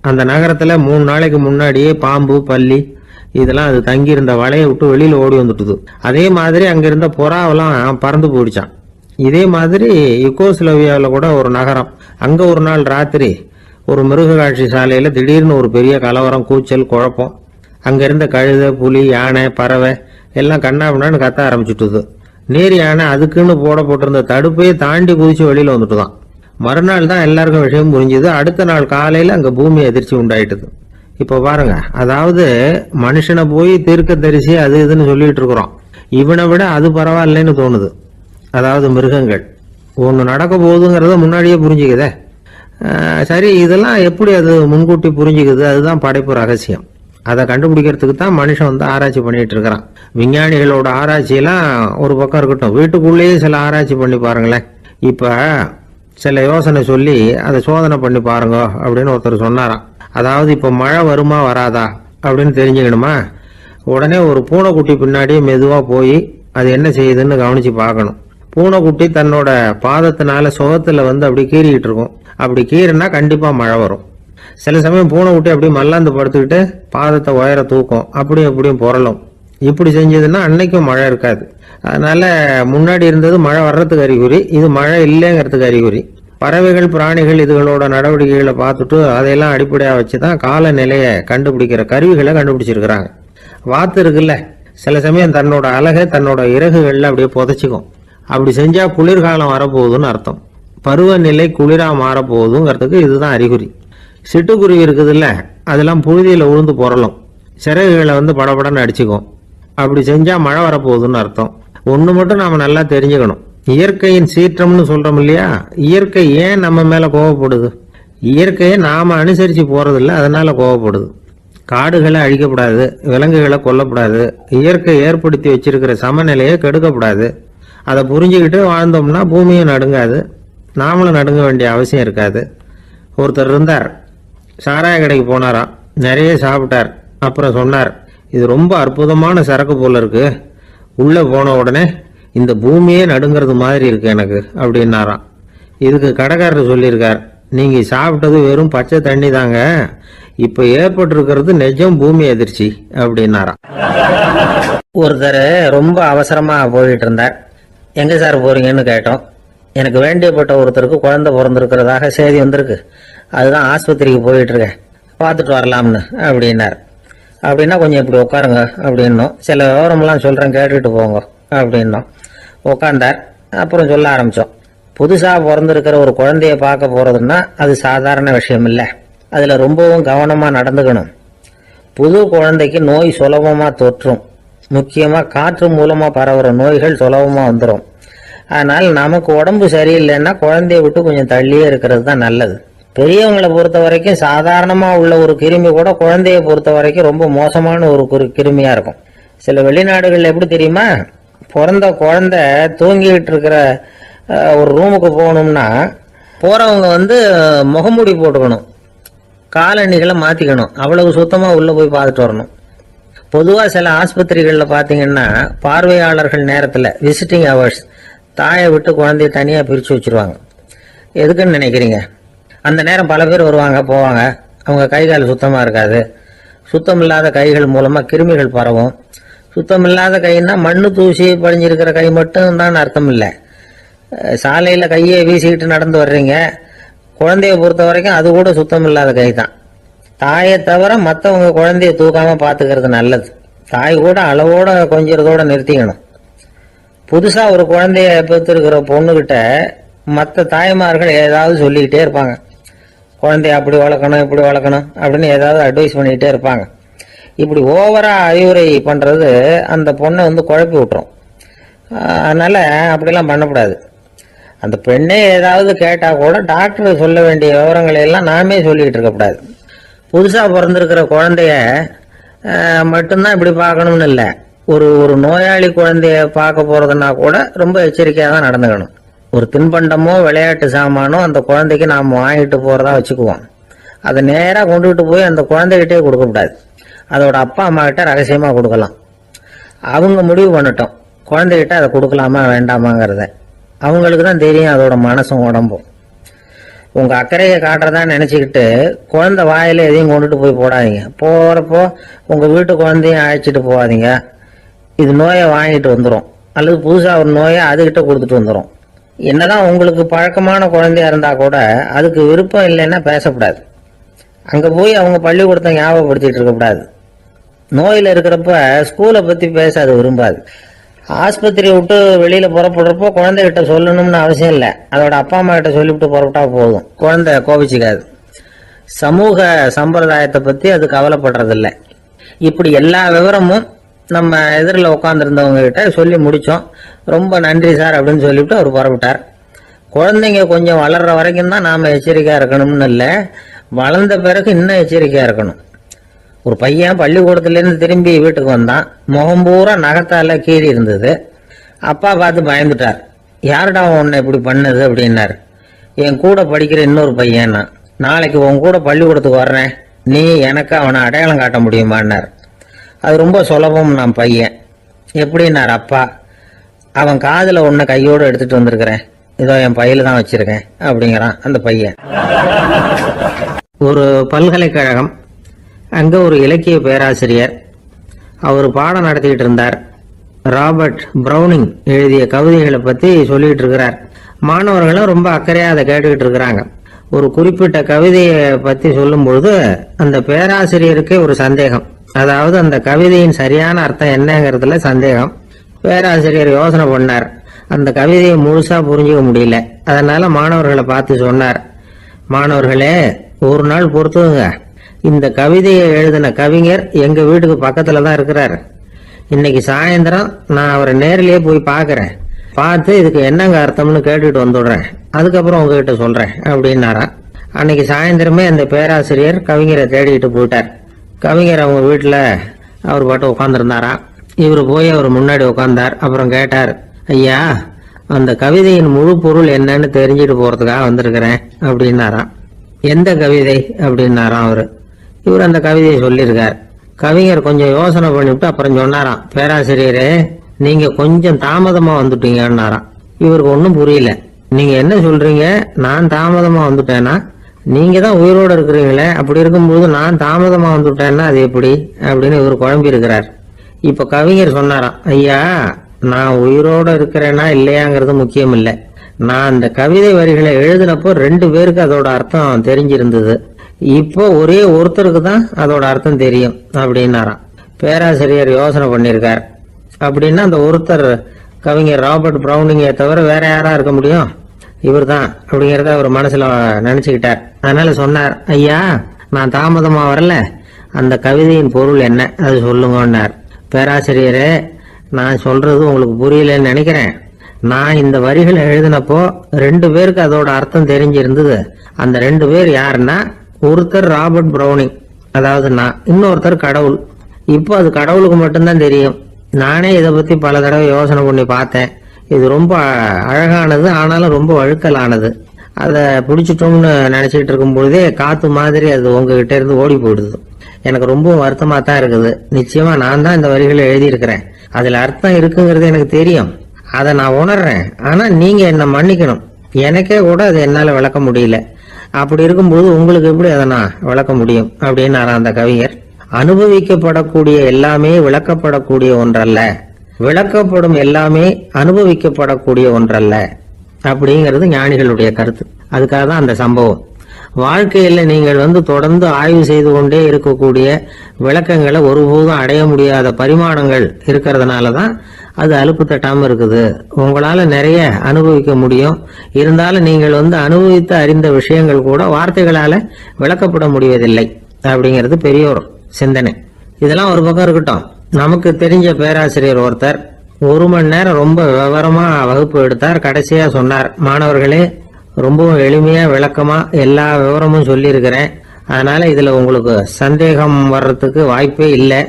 அந்த நகரத்துல 3 நாளைக்கு முன்னாடியே பாம்பு, பல்லி இதெல்லாம் அது தங்கியிருந்த வலையை விட்டு வெளியில ஓடி வந்துட்டுது. அதே மாதிரி அங்கிருந்த புறாவெல்லாம் பறந்து போயிடுச்சான். இதே மாதிரி யுகோஸ்லோவியாவில் கூட ஒரு நகரம், அங்க ஒரு நாள் ராத்திரி ஒரு மிருக காட்சி சாலையில திடீர்னு ஒரு பெரிய கலவரம், கூச்சல், குழப்பம். அங்க இருந்த கழுதை, புலி, யானை, பறவை எல்லாம் கண்ணாபின்னான்னு கத்த ஆரம்பிச்சுட்டுது. நேர் யானை அதுக்குன்னு போட்டிருந்த தடுப்பையே தாண்டி குதிச்சு வெளியில வந்துட்டுதான். மறுநாள் தான் எல்லாருக்கும் விஷயம் புரிஞ்சுது. அடுத்த நாள் காலையில அங்க பூமி அதிர்ச்சி உண்டாயிட்டுது. இப்ப பாருங்க, அதாவது மனுஷனை போய் தீர்க்க தரிசி அது இதுன்னு சொல்லிட்டு இருக்கிறோம். இவனை விட அது பரவாயில்லைன்னு தோணுது. அதாவது மிருகங்கள் ஒன்று நடக்க போகுதுங்கிறத முன்னாடியே புரிஞ்சுக்குதே. சரி, இதெல்லாம் எப்படி அது முன்கூட்டி புரிஞ்சுக்குது? அதுதான் படைப்பு ரகசியம். அதை கண்டுபிடிக்கிறதுக்கு தான் மனுஷன் ஆராய்ச்சி பண்ணிட்டு இருக்கிறான். விஞ்ஞானிகளோட ஆராய்ச்சியெல்லாம் ஒரு பக்கம் இருக்கட்டும், வீட்டுக்குள்ளேயே சில ஆராய்ச்சி பண்ணி பாருங்களேன். இப்ப சில யோசனை சொல்லி அதை சோதனை பண்ணி பாருங்க அப்படின்னு ஒருத்தர் சொன்னாராம். அதாவது இப்ப மழை வருமா வராதா அப்படின்னு தெரிஞ்சுக்கணுமா, உடனே ஒரு பூனைக்குட்டி பின்னாடியே மெதுவா போய் அது என்ன செய்யுதுன்னு கவனிச்சு பார்க்கணும். பூனைக்குட்டி தன்னோட பாதத்தினால சுகத்துல அப்படி கீறிக்கிட்டு இருக்கும். அப்படி கீறினா கண்டிப்பா மழை வரும். சில சமயம் பூனைக்குட்டி அப்படி மல்லாந்து படுத்துக்கிட்டு பாதத்தை உயர தூக்கும், அப்படியும் புரளும். இப்படி செஞ்சதுன்னா அன்னைக்கும் மழை இருக்காது. அதனால முன்னாடி இருந்தது மழை வர்றதுக்கு அறிகுறி, இது மழை இல்லைங்கிறதுக்கு அறிகுறி. பறவைகள், பிராணிகள் இதுகளோட நடவடிக்கைகளை பார்த்துட்டு அதையெல்லாம் அடிப்படையாக வச்சுதான் காலநிலையை கண்டுபிடிக்கிற கருவிகளை கண்டுபிடிச்சிருக்கிறாங்க. வாத்து இருக்குல்ல, சில சமயம் தன்னோட அழகை தன்னோட இறகுகள்ல அப்படியே புதைச்சிக்கும். அப்படி செஞ்சா குளிர்காலம் வரப்போகுதுன்னு அர்த்தம். பருவநிலை குளிரா மாறப்போகுதுங்கிறதுக்கு இதுதான் அறிகுறி. சிட்டுக்குருவி இருக்குதுல்ல, அதெல்லாம் புழுதியில உளுந்து புரளும், சிறகுகளை படபடன்னு அடிச்சுக்கும். அப்படி செஞ்சா மழை வரப்போகுதுன்னு அர்த்தம். ஒண்ணு மட்டும் நாம நல்லா தெரிஞ்சுக்கணும், இயற்கையின் சீற்றம்னு சொல்றோம் இல்லையா, இயற்கை ஏன் நம்ம மேல கோவப்படுது? இயற்கையை நாம அனுசரிச்சு போறதில்ல, அதனால கோவப்படுது. காடுகளை அழிக்கப்படாது, விலங்குகளை கொல்லப்படாது, இயற்கை ஏற்படுத்தி வச்சிருக்கிற சமநிலையை கெடுக்கப்படாது. அதை புரிஞ்சுக்கிட்டு வாழ்ந்தோம்னா பூமியும் நடுங்காது, நாமளும் நடுங்க வேண்டிய அவசியம் இருக்காது. ஒருத்தர் இருந்தார், சாராய கடைக்கு போனாராம், நிறைய சாப்பிட்டார். அப்புறம் சொன்னார், இது ரொம்ப அற்புதமான சரக்கு போல இருக்கு. உள்ள போன உடனே இந்த பூமியே நடுங்கிறது மாதிரி இருக்கு எனக்கு அப்படின்னாராம். இதுக்கு கடைக்காரர் சொல்லியிருக்கார், நீங்க சாப்பிட்டது வெறும் பச்சை தண்ணி தாங்க, இப்ப ஏற்பட்டிருக்கிறது நிஜம் பூமி அதிர்ச்சி அப்படின்னாராம். ஒருத்தர் ரொம்ப அவசரமா போயிட்டு இருந்தார். எங்க சார் போறீங்கன்னு கேட்டோம். எனக்கு வேண்டியப்பட்ட ஒருத்தருக்கு குழந்தை பிறந்திருக்கிறதாக செய்தி வந்திருக்கு, அதுதான் ஆஸ்பத்திரிக்கு போயிட்டு இருக்கேன், பார்த்துட்டு வரலாம்னு அப்படின்னார். அப்படின்னா கொஞ்சம் இப்படி உட்காருங்க அப்படின்னோம். சில விவரம்லாம் சொல்றேன், கேட்டுட்டு போங்க அப்படின்னோம். உட்காந்தார். அப்புறம் சொல்ல ஆரம்பிச்சோம். புதுசா பிறந்திருக்கிற ஒரு குழந்தைய பார்க்க போறதுன்னா அது சாதாரண விஷயம் இல்லை. அதுல ரொம்பவும் கவனமா நடந்துக்கணும். புது குழந்தைக்கு நோய் சுலபமா தொற்றும். முக்கியமா காற்று மூலமா பரவுற நோய்கள் சுலபமா வந்துடும். அதனால நமக்கு உடம்பு சரியில்லைன்னா குழந்தைய விட்டு கொஞ்சம் தள்ளியே இருக்கிறது தான் நல்லது. பெரியவங்களை பொறுத்த வரைக்கும் சாதாரணமா உள்ள ஒரு கிருமி கூட குழந்தைய பொறுத்த வரைக்கும் ரொம்ப மோசமான ஒரு கிருமியா இருக்கும். சில வெளிநாடுகள்ல எப்படி தெரியுமா, பிறந்த குழந்தை தூங்கிட்டு இருக்கிற ஒரு ரூமுக்கு போகணும்னா போறவங்க முகமூடி போட்டுக்கணும், காலணிகளை மாத்திக்கணும், அவ்வளவு சுத்தமா உள்ள போய் பார்த்துட்டு வரணும். பொதுவா சில ஆஸ்பத்திரிகள்ல பாத்தீங்கன்னா பார்வையாளர்கள் நேரத்துல விசிட்டிங் ஹவர்ஸ் தாயை விட்டு குழந்தைய தனியா பிரிச்சு வச்சிருவாங்க. எதுக்குன்னு நினைக்கிறீங்க? அந்த நேரம் பல பேர் வருவாங்க போவாங்க, அவங்க கை கால் சுத்தமா இருக்காது. சுத்தம் இல்லாத கைகள் மூலமா கிருமிகள் பரவும். சுத்தம் இல்லாத கைன்னா மண்ணு தூசி படிஞ்சிருக்கிற கை மட்டும் தான் அர்த்தம் இல்லை. சாலையில கையை வீசிக்கிட்டு நடந்து வர்றீங்க, குழந்தைய பொறுத்த வரைக்கும் அது கூட சுத்தம் இல்லாத கை தான். தாயை தவிர மற்றவங்க குழந்தைய தூக்காம பாத்துக்கிறது நல்லது. தாய் கூட அளவோட கொஞ்சிறதோட நிறுத்திக்கணும். புதுசா ஒரு குழந்தைய பெற்றிருக்கிற பொண்ணுகிட்ட மற்ற தாய்மார்கள் ஏதாவது சொல்லிக்கிட்டே இருப்பாங்க. குழந்தைய அப்படி வளர்க்கணும் இப்படி வளர்க்கணும் அப்படின்னு ஏதாவது அட்வைஸ் பண்ணிக்கிட்டே இருப்பாங்க. இப்படி ஓவரா அறிவுரை பண்றது அந்த பொண்ணை குழப்பி விட்டுரும். அதனால அப்படிலாம் பண்ணக்கூடாது. அந்த பெண்ணே ஏதாவது கேட்டா கூட டாக்டர் சொல்ல வேண்டிய விவரங்களை எல்லாம் நாமே சொல்லிக்கிட்டு இருக்கக்கூடாது. புதுசா பிறந்திருக்கிற குழந்தைய மட்டும்தான் இப்படி பார்க்கணும்னு இல்லை. ஒரு நோயாளி குழந்தைய பார்க்க போறதுன்னா கூட ரொம்ப எச்சரிக்கையா தான் நடந்துக்கணும். ஒரு தின்பண்டமோ விளையாட்டு சாமானோ அந்த குழந்தைக்கு நாம் வாங்கிட்டு போறதா வச்சுக்குவோம். அதை நேராக கொண்டுகிட்டு போய் அந்த குழந்தைகிட்டே கொடுக்கக்கூடாது. அதோட அப்பா அம்மா கிட்ட ரகசியமா கொடுக்கலாம். அவங்க முடிவு பண்ணட்டும் குழந்தைகிட்ட அதை கொடுக்கலாமா வேண்டாமாங்கிறத. அவங்களுக்கு தான் தெரியும் அதோட மனசும் உடம்பும். உங்க அக்கறையை காட்டுறதா நினைச்சுக்கிட்டு குழந்தை வாயில எதையும் கொண்டுட்டு போய் போடாதீங்க. போறப்போ உங்க வீட்டு குழந்தையும் அழைச்சிட்டு போகாதீங்க. இது நோயை வாங்கிட்டு வந்துடும், அல்லது புதுசா ஒரு நோயை அதுகிட்ட கொடுத்துட்டு வந்துடும். என்னதான் உங்களுக்கு பழக்கமான குழந்தையா இருந்தா கூட அதுக்கு விருப்பம் இல்லைன்னா பேசக்கூடாது. அங்க போய் அவங்க பள்ளிக்கூடத்தை ஞாபகப்படுத்திட்டு இருக்கக்கூடாது. நோயில இருக்கிறப்ப ஸ்கூலை பத்தி பேச அது விரும்பாது. ஆஸ்பத்திரியை விட்டு வெளியில புறப்படுறப்போ குழந்தைகிட்ட சொல்லணும்னு அவசியம் இல்லை. அதோட அப்பா அம்மா கிட்ட சொல்லிவிட்டு புறப்பட்டா போதும், குழந்தை கோபிச்சுக்காது. சமூக சம்பிரதாயத்தை பத்தி அது கவலைப்படுறதில்லை. இப்படி எல்லா விவரமும் நம்ம எதிரில் உட்காந்துருந்தவங்க கிட்ட சொல்லி முடிச்சோம். ரொம்ப நன்றி சார் அப்படின்னு சொல்லிவிட்டு அவர் புறப்பட்டார். குழந்தைங்க கொஞ்சம் வளர்ற வரைக்கும் தான் நாம எச்சரிக்கையா இருக்கணும்னு இல்லை, வளர்ந்த பிறகு இன்னும் எச்சரிக்கையா இருக்கணும். ஒரு பையன் பள்ளிக்கூடத்துலேருந்து திரும்பி வீட்டுக்கு வந்தான். முகம் பூரா நகத்தால கீறி இருந்தது. அப்பா பார்த்து பயந்துட்டார். யாருடா உன்னை இப்படி பண்ணது அப்படின்னாரு. என் கூட படிக்கிற இன்னொரு பையன். நாளைக்கு உன் கூட பள்ளிக்கூடத்துக்கு வர்றேன், நீ எனக்கு அவனை அடையாளம் காட்ட முடியுமான்னார். அது ரொம்ப சுலபம் நான் பையன். எப்படின்னார் அப்பா. அவன் காதில் ஒன்று கையோடு எடுத்துட்டு வந்திருக்கிறேன், இதோ என் பையில தான் வச்சிருக்கேன் அப்படிங்கிறான் அந்த பையன். ஒரு பல்கலைக்கழகம், அங்க ஒரு இலக்கிய பேராசிரியர், அவர் பாடம் நடத்திக்கிட்டு இருந்தார். ராபர்ட் பிரவுனிங் எழுதிய கவிதைகளை பத்தி சொல்லிட்டு இருக்கிறார். மாணவர்களும் ரொம்ப அக்கறையா அதை கேட்டுக்கிட்டு இருக்கிறாங்க. ஒரு குறிப்பிட்ட கவிதையை பத்தி சொல்லும் பொழுது அந்த பேராசிரியருக்கே ஒரு சந்தேகம். அதாவது அந்த கவிதையின் சரியான அர்த்தம் என்னங்கிறதுல சந்தேகம். பேராசிரியர் யோசனை பண்ணார். அந்த கவிதையை முழுசா புரிஞ்சுக்க முடியல. அதனால மாணவர்களை பார்த்து சொன்னார், மாணவர்களே ஒரு நாள் பொறுத்துங்க, இந்த கவிதையை எழுதின கவிஞர் எங்க வீட்டுக்கு பக்கத்துல தான் இருக்கிறாரு. இன்னைக்கு சாயந்தரம் நான் அவரை நேரிலேயே போய் பாக்குறேன், பார்த்து இதுக்கு என்னங்க அர்த்தம்னு கேட்டுட்டு வந்துடுறேன், அதுக்கப்புறம் உங்ககிட்ட சொல்றேன் அப்படின்னாரா. அன்னைக்கு சாயந்தரமே அந்த பேராசிரியர் கவிஞரை தேடிட்டு போயிட்டார். கவிஞர் அவங்க வீட்டுல அவர் பாட்டு உட்காந்துருந்தாரா. இவர் போய் அவர் முன்னாடி உட்கார்ந்தார். அப்புறம் கேட்டார், ஐயா அந்த கவிதையின் முழு பொருள் என்னன்னு தெரிஞ்சுட்டு போறதுக்காக வந்திருக்கிறேன் அப்படின்னாராம். எந்த கவிதை அப்படின்னாராம் அவரு. இவர் அந்த கவிதையை சொல்லியிருக்கார். கவிஞர் கொஞ்சம் யோசனை பண்ணிவிட்டு அப்புறம் சொன்னாராம், பேராசிரியரே நீங்க கொஞ்சம் தாமதமா வந்துட்டீங்கன்னாராம். இவருக்கு ஒன்றும் புரியல. நீங்க என்ன சொல்றீங்க, நான் தாமதமா வந்துட்டேனா? நீங்க தான் உயிரோடு இருக்கிறீங்களே, அப்படி இருக்கும்போது நான் தாமதமா வந்துட்டேன்னா அது எப்படி அப்படின்னு இவர் குழம்பி இருக்கிறார். இப்ப கவிஞர் சொன்னாராம், ஐயா நான் உயிரோட இருக்கிறேன்னா இல்லையாங்கிறது முக்கியம் இல்லை, நான் அந்த கவிதை வரிகளை எழுதினப்போ 2 பேருக்கு அதோட அர்த்தம் தெரிஞ்சிருந்தது, இப்போ ஒரே ஒருத்தருக்கு தான் அதோட அர்த்தம் தெரியும் அப்படின்னாராம். பேராசிரியர் யோசனை பண்ணியிருக்கார். அப்படின்னா அந்த ஒருத்தர் கவிஞர் ராபர்ட் பிரவுனிங்கை தவிர வேற யாரா இருக்க முடியும்? இவர் தான் அப்படிங்கிறத அவர் மனசுல நினைச்சுக்கிட்டார். அதனால சொன்னார், ஐயா நான் தாமதமா வரல, அந்த கவிதையின் பொருள் என்ன அது சொல்லுங்கன்னார். பேராசிரியரே, நான் சொல்றது உங்களுக்கு புரியலன்னு நினைக்கிறேன். நான் இந்த வரிகளை எழுதினப்போ 2 பேருக்கு அதோட அர்த்தம் தெரிஞ்சிருந்தது. அந்த 2 பேர் யாருன்னா, ஒருத்தர் ராபர்ட் பிரவுனிங், அதாவது நான், இன்னொருத்தர் கடவுள். இப்போ அது கடவுளுக்கு மட்டும்தான் தெரியும். நானே இதை பத்தி பல தடவை யோசனை பண்ணி பார்த்தேன். இது ரொம்ப அழகானது, ஆனாலும் ரொம்ப வழுக்கலானது. அதை பிடிச்சிட்டோம்னு நினைச்சிட்டு இருக்கும் பொழுதே காத்து மாதிரி அது உங்ககிட்ட இருந்து ஓடி போயிடுது. எனக்கு ரொம்ப வருத்தமா தான் இருக்குது. நிச்சயமா நான் தான் இந்த வரிகளை எழுதியிருக்கிறேன், அதுல அர்த்தம் இருக்குங்கிறது எனக்கு தெரியும், அதை நான் உணர்றேன். ஆனா நீங்க என்ன மன்னிக்கணும், எனக்கே கூட அதை என்னால விளக்க முடியல. அப்படி இருக்கும்போது உங்களுக்கு எப்படி அதை நான் விளக்க முடியும் அப்படின்னு அந்த கவிஞர். அனுபவிக்கப்படக்கூடிய எல்லாமே விளக்கப்படக்கூடிய ஒன்றல்ல, விளக்கப்படும் எல்லாமே அனுபவிக்கப்படக்கூடிய ஒன்றல்ல அப்படிங்கிறது ஞானிகளுடைய கருத்து. அதுக்காக தான் அந்த சம்பவம். வாழ்க்கையில நீங்கள் தொடர்ந்து ஆய்வு செய்து கொண்டே இருக்கக்கூடிய விளக்கங்களை ஒருபோதும் அடைய முடியாத பரிமாணங்கள் இருக்கிறதுனாலதான் அது அலுப்பு தட்டாம இருக்குது. உங்களால நிறைய அனுபவிக்க முடியும், இருந்தாலும் நீங்கள் அனுபவித்து அறிந்த விஷயங்கள் கூட வார்த்தைகளால விளக்கப்பட முடிவதில்லை அப்படிங்கிறது பெரியோர் சிந்தனை. இதெல்லாம் ஒரு பக்கம் இருக்கட்டும். நமக்கு தெரிஞ்ச பேராசிரியர் ஒருத்தர் 1 மணி நேரம் ரொம்ப விவரமா வகுப்பு எடுத்தார். கடைசியா சொன்னார், மாணவர்களே ரொம்பவும் எளிமையா விளக்கமா எல்லா விவரமும் சொல்லியிருக்கிறேன், அதனால இதுல உங்களுக்கு சந்தேகம் வர்றதுக்கு வாய்ப்பே இல்லை,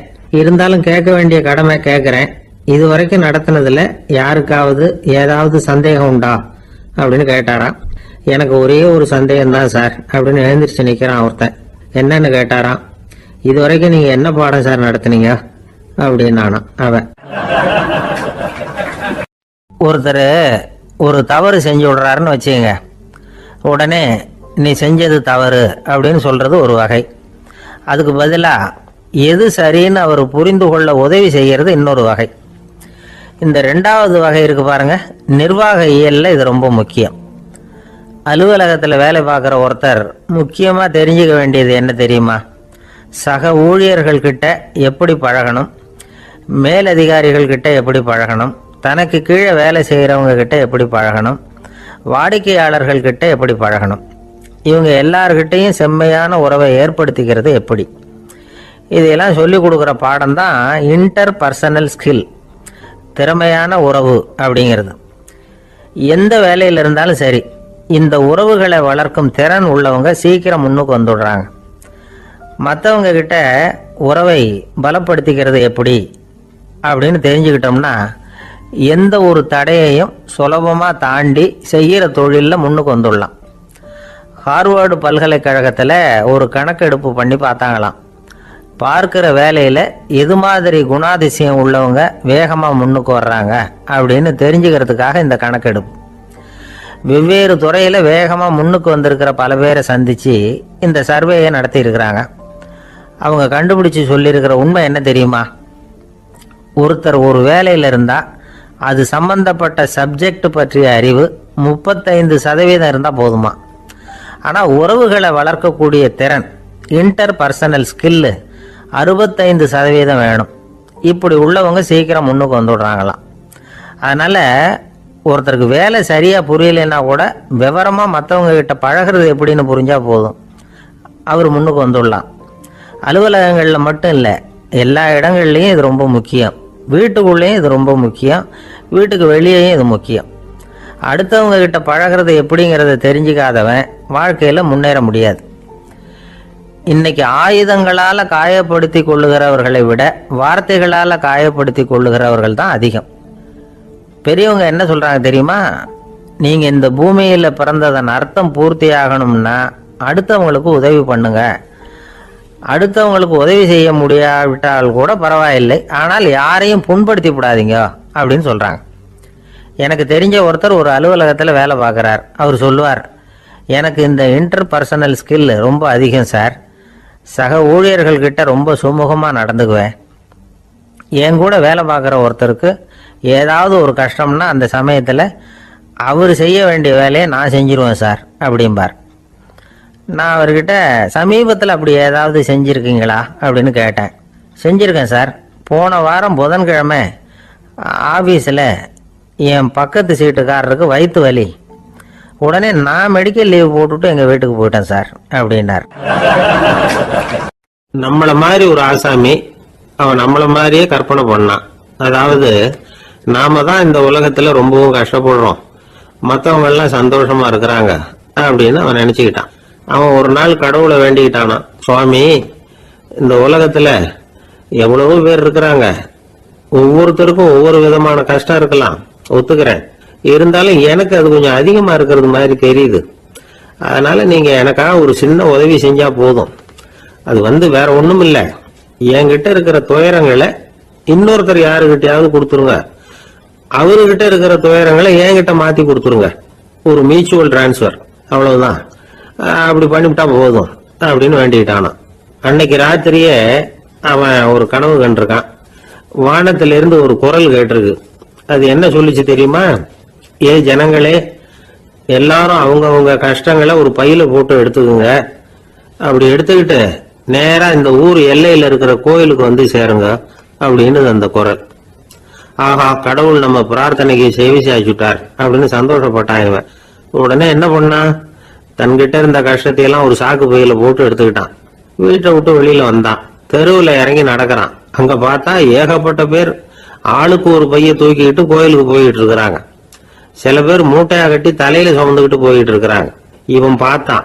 இருந்தாலும் கேட்க வேண்டிய கடமை கேட்கிறேன். இது வரைக்கும் நடத்தினதுல யாருக்காவது ஏதாவது சந்தேகம் உண்டா அப்படின்னு கேட்டாராம். எனக்கு ஒரே ஒரு சந்தேகம் தான் சார் அப்படின்னு எழுந்திரிச்சு நிக்கிறான் ஒருத்தன். என்னன்னு கேட்டாராம். இது வரைக்கும் நீங்க என்ன பாடம் சார் நடத்துனீங்க அப்படின்னானா அவன். ஒருத்தர் ஒரு தவறு செஞ்சு விடுறாருன்னு வச்சுங்க, உடனே நீ செஞ்சது தவறு அப்படின்னு சொல்றது ஒரு வகை. அதுக்கு பதிலாக எது சரின்னு அவர் புரிந்து கொள்ள உதவி செய்கிறது இன்னொரு வகை. இந்த 2வது வகை இருக்கு பாருங்க, நிர்வாக இயல்ல இது ரொம்ப முக்கியம். அலுவலகத்தில் வேலை பார்க்குற ஒருத்தர் முக்கியமாக தெரிஞ்சுக்க வேண்டியது என்ன தெரியுமா? சக ஊழியர்கள் கிட்ட எப்படி பழகணும், மேலதிகாரிகள் கிட்ட எப்படி பழகணும், தனக்கு கீழே வேலை செய்கிறவங்க கிட்ட எப்படி பழகணும், வாடிக்கையாளர்கள் கிட்ட எப்படி பழகணும், இவங்க எல்லார்கிட்டையும் செம்மையான உறவை ஏற்படுத்திக்கிறது எப்படி, இதையெல்லாம் சொல்லிக் கொடுக்குற பாடம் தான் இன்டர் பர்சனல் ஸ்கில், திறமையான உறவு அப்படிங்கிறது. எந்த வேலையில் இருந்தாலும் சரி, இந்த உறவுகளை வளர்க்கும் திறன் உள்ளவங்க சீக்கிரம் முன்னுக்கு வந்துடுறாங்க. மற்றவங்க கிட்ட உறவை பலப்படுத்திக்கிறது எப்படி அப்படின்னு தெரிஞ்சுக்கிட்டோம்னா எந்த ஒரு தடையையும் சுலபமாக தாண்டி செய்கிற தொழிலில் முன்னுக்கு வந்துடலாம். ஹார்வர்டு பல்கலைக்கழகத்தில் ஒரு கணக்கெடுப்பு பண்ணி பார்த்தாங்களாம். பார்க்குற வேலையில் எது மாதிரி குணாதிசயம் உள்ளவங்க வேகமாக முன்னுக்கு வர்றாங்க அப்படின்னு தெரிஞ்சுக்கிறதுக்காக இந்த கணக்கெடுப்பு. வெவ்வேறு துறையில் வேகமாக முன்னுக்கு வந்திருக்கிற பல பேரை சந்தித்து இந்த சர்வேயை நடத்தியிருக்கிறாங்க. அவங்க கண்டுபிடிச்சி சொல்லியிருக்கிற உண்மை என்ன தெரியுமா? ஒருத்தர் ஒரு வேலையில் இருந்தால் அது சம்பந்தப்பட்ட சப்ஜெக்ட் பற்றிய அறிவு 35% இருந்தால் போதுமா. ஆனால் உறவுகளை வளர்க்கக்கூடிய திறன், இன்டர் பர்சனல் ஸ்கில்லு 65% வேணும். இப்படி உள்ளவங்க சீக்கிரம் முன்னுக்கு வந்துடுறாங்களாம். அதனால் ஒருத்தருக்கு வேலை சரியாக புரியலைன்னா கூட விவரமாக மற்றவங்க கிட்ட பழகிறது எப்படின்னு புரிஞ்சால் போதும், அவர் முன்னுக்கு வந்துடலாம். அலுவலகங்களில் மட்டும் இல்லை, எல்லா இடங்கள்லையும் இது ரொம்ப முக்கியம். வீட்டுக்குள்ளேயும் இது ரொம்ப முக்கியம், வீட்டுக்கு வெளியேயும் இது முக்கியம். அடுத்தவங்க கிட்ட பழகிறது எப்படிங்கிறத தெரிஞ்சுக்காதவன் வாழ்க்கையில் முன்னேற முடியாது. இன்னைக்கு ஆயுதங்களால் காயப்படுத்தி கொள்ளுகிறவர்களை விட வார்த்தைகளால் காயப்படுத்தி கொள்ளுகிறவர்கள் தான் அதிகம். பெரியவங்க என்ன சொல்கிறாங்க தெரியுமா? நீங்கள் இந்த பூமியில் பிறந்ததன் அர்த்தம் பூர்த்தி ஆகணும்னா அடுத்தவங்களுக்கு உதவி பண்ணுங்க. அடுத்தவங்களுக்கு உதவி செய்ய முடியாவிட்டால் கூட பரவாயில்லை, ஆனால் யாரையும் புண்படுத்தி விடாதீங்க அப்படின்னு சொல்கிறாங்க. எனக்கு தெரிஞ்ச ஒருத்தர் ஒரு அலுவலகத்தில் வேலை பார்க்குறார். அவர் சொல்லுவார், எனக்கு இந்த இன்டர் பர்சனல் ஸ்கில் ரொம்ப அதிகம் சார். சக ஊழியர்கள்கிட்ட ரொம்ப சுமூகமாக நடந்துக்குவேன். என் கூட வேலை பார்க்குற ஒருத்தருக்கு ஏதாவது ஒரு கஷ்டம்னா அந்த சமயத்தில் அவர் செய்ய வேண்டிய வேலையை நான் செஞ்சிருவேன் சார் அப்படிம்பார். நான் அவர்கிட்ட சமீபத்தில் அப்படி ஏதாவது செஞ்சுருக்கீங்களா அப்படின்னு கேட்டேன். செஞ்சுருக்கேன் சார். போன வாரம் புதன்கிழமை ஆஃபீஸில் என் பக்கத்து சீட்டுக்காரருக்கு வயிற்று வலி. உடனே நான் மெடிக்கல் லீவ் போட்டுவிட்டு எங்கள் வீட்டுக்கு போயிட்டேன் சார் அப்படின்னார். நம்மளை மாதிரி ஒரு ஆசாமி அவன் நம்மளை மாதிரியே கற்பனை பண்ணான். அதாவது நாம தான் இந்த உலகத்தில் ரொம்பவும் கஷ்டப்படுறோம், மற்றவங்க எல்லாம் சந்தோஷமா இருக்கிறாங்க அப்படின்னு அவன் நினச்சிக்கிட்டான். அவன் ஒரு நாள் கடவுளை வேண்டிக்கிட்டானா, சுவாமி இந்த உலகத்தில் எவ்வளவோ பேர் இருக்கிறாங்க, ஒவ்வொருத்தருக்கும் ஒவ்வொரு விதமான கஷ்டம் இருக்கலாம், ஒத்துக்கிறேன். இருந்தாலும் எனக்கு அது கொஞ்சம் அதிகமா இருக்கிறது மாதிரி தெரியுது. அதனால நீங்க எனக்காக ஒரு சின்ன உதவி செஞ்சா போதும். அது வேற ஒண்ணும் இல்லை, என்கிட்ட இருக்கிற துயரங்களை இன்னொருத்தர் யாருகிட்டயாவது கொடுத்துருங்க, அவர்கிட்ட இருக்கிற துயரங்களை என்கிட்ட மாத்தி கொடுத்துருங்க. ஒரு மியூச்சுவல் டிரான்ஸ்பர், அவ்வளவுதான். அப்படி பண்ணிவிட்டா போதும் அப்படின்னு வேண்டிக்கிட்டானா. அன்னைக்கு ராத்திரியே அவன் ஒரு கனவு கண்டிருக்கான். வானத்திலிருந்து ஒரு குரல் கேட்டிருக்கு. அது என்ன சொல்லிச்சு தெரியுமா? ஏ ஜனங்களே, எல்லாரும் அவங்கவுங்க கஷ்டங்களை ஒரு பையில போட்டு எடுத்துக்குங்க. அப்படி எடுத்துக்கிட்டு நேரா இந்த ஊர் எல்லையில இருக்கிற கோயிலுக்கு வந்து சேருங்க அப்படின்னு அந்த குரல். ஆஹா, கடவுள் நம்ம பிரார்த்தனைக்கு செவி சாய்ச்சுட்டார் அப்படின்னு சந்தோஷப்பட்டான் இவன். உடனே என்ன பண்ணான்? தன்கிட்ட இருந்த கஷ்டத்தையெல்லாம் ஒரு சாக்கு பையில போட்டு எடுத்துக்கிட்டான். வீட்டை விட்டு வெளியில வந்தான். தெருவில் இறங்கி நடக்கிறான். அங்க பார்த்தா ஏகப்பட்ட பேர் ஆளுக்கு ஒரு பைய தூக்கிக்கிட்டு கோயிலுக்கு போயிட்டு இருக்கிறாங்க. சில பேர் மூட்டையா கட்டி தலையில சுமந்துக்கிட்டு போயிட்டு இருக்கிறாங்க. இவன் பார்த்தான்.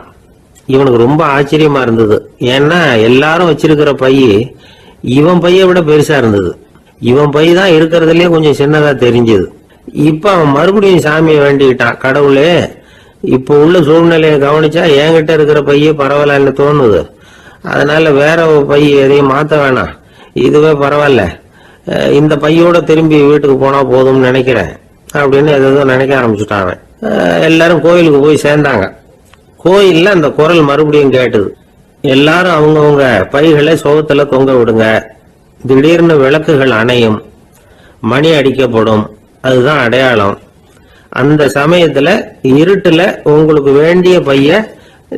இவனுக்கு ரொம்ப ஆச்சரியமா இருந்தது. ஏன்னா எல்லாரும் வச்சிருக்கிற பைய இவன் பைய விட பெருசா இருந்தது. இவன் பை தான் இருக்கிறதுலயே கொஞ்சம் சின்னதா தெரிஞ்சது. இப்ப அவன் மறுபடியும் சாமியை வேண்டிக்கிட்டான். கடவுளே, இப்ப உள்ள சூழ்நிலையை கவனிச்சா என்கிட்ட இருக்கிற பைய பரவாயில்லன்னு தோணுது. அதனால வேற பை எதையும் மாத்த வேணாம், இதுவே பரவாயில்ல, இந்த பையோட திரும்பி வீட்டுக்கு போனா போதும்னு நினைக்கிறேன் அப்படின்னு ஏதோ நினைக்க ஆரம்பிச்சுட்டாங்க. எல்லாரும் கோயிலுக்கு போய் சேர்ந்தாங்க. கோயில்ல அந்த குரல் மறுபடியும் கேட்டுது. எல்லாரும் அவங்கவுங்க பைகளை சோகத்துல தொங்க விடுங்க. திடீர்னு விளக்குகள் அணையும், மணி அடிக்கப்படும், அதுதான் அடையாளம். அந்த சமயத்துல இருட்டுல உங்களுக்கு வேண்டிய பைய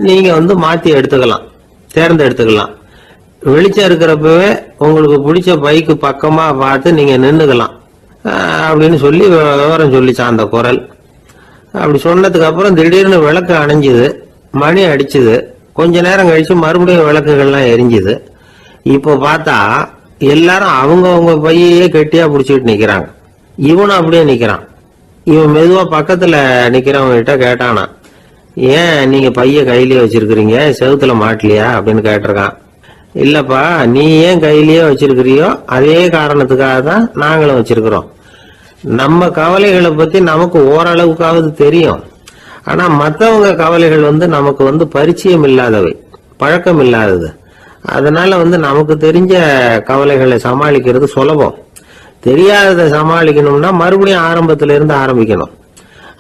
நீங்க மாத்தி எடுத்துக்கலாம், தேர்ந்தெடுத்துக்கலாம். வெளிச்சம் இருக்கிறப்பவே உங்களுக்கு பிடிச்ச பைக்கு பக்கமா பார்த்து நீங்க நின்றுக்கலாம் அப்படின்னு சொல்லி விவரம் சொல்லிச்சான் அந்த குரல். அப்படி சொன்னதுக்கு அப்புறம் திடீர்னு விளக்கு அணைஞ்சுது, மணி அடிச்சுது. கொஞ்ச நேரம் கழிச்சு மறுபடியும் விளக்குகள்லாம் எரிஞ்சுது. இப்போ பார்த்தா எல்லாரும் அவங்கவுங்க பையே கெட்டியா பிடிச்சிட்டு நிக்கிறாங்க. இவனும் அப்படியே நிக்கிறான். இவன் மெதுவா பக்கத்துல நிக்கிறவங்க கிட்ட கேட்டானா, ஏன் நீங்க பைய கையிலேயே வச்சிருக்கிறீங்க, செவுத்துல மாட்டலையா அப்படின்னு கேட்டிருக்கான். இல்லப்பா, நீ ஏன் கையிலேயே வச்சிருக்கிறியோ அதே காரணத்துக்காக தான் நாங்களும் வச்சிருக்கிறோம். நம்ம கவலைகளை பத்தி நமக்கு ஓரளவுக்காவது தெரியும். ஆனா மற்றவங்க கவலைகள் நமக்கு பரிச்சயம் இல்லாதவை, பழக்கம் இல்லாதது. அதனால நமக்கு தெரிஞ்ச கவலைகளை சமாளிக்கிறது சுலபம். தெரியாததை சமாளிக்கணும்னா மறுபடியும் ஆரம்பத்துல இருந்து ஆரம்பிக்கணும்.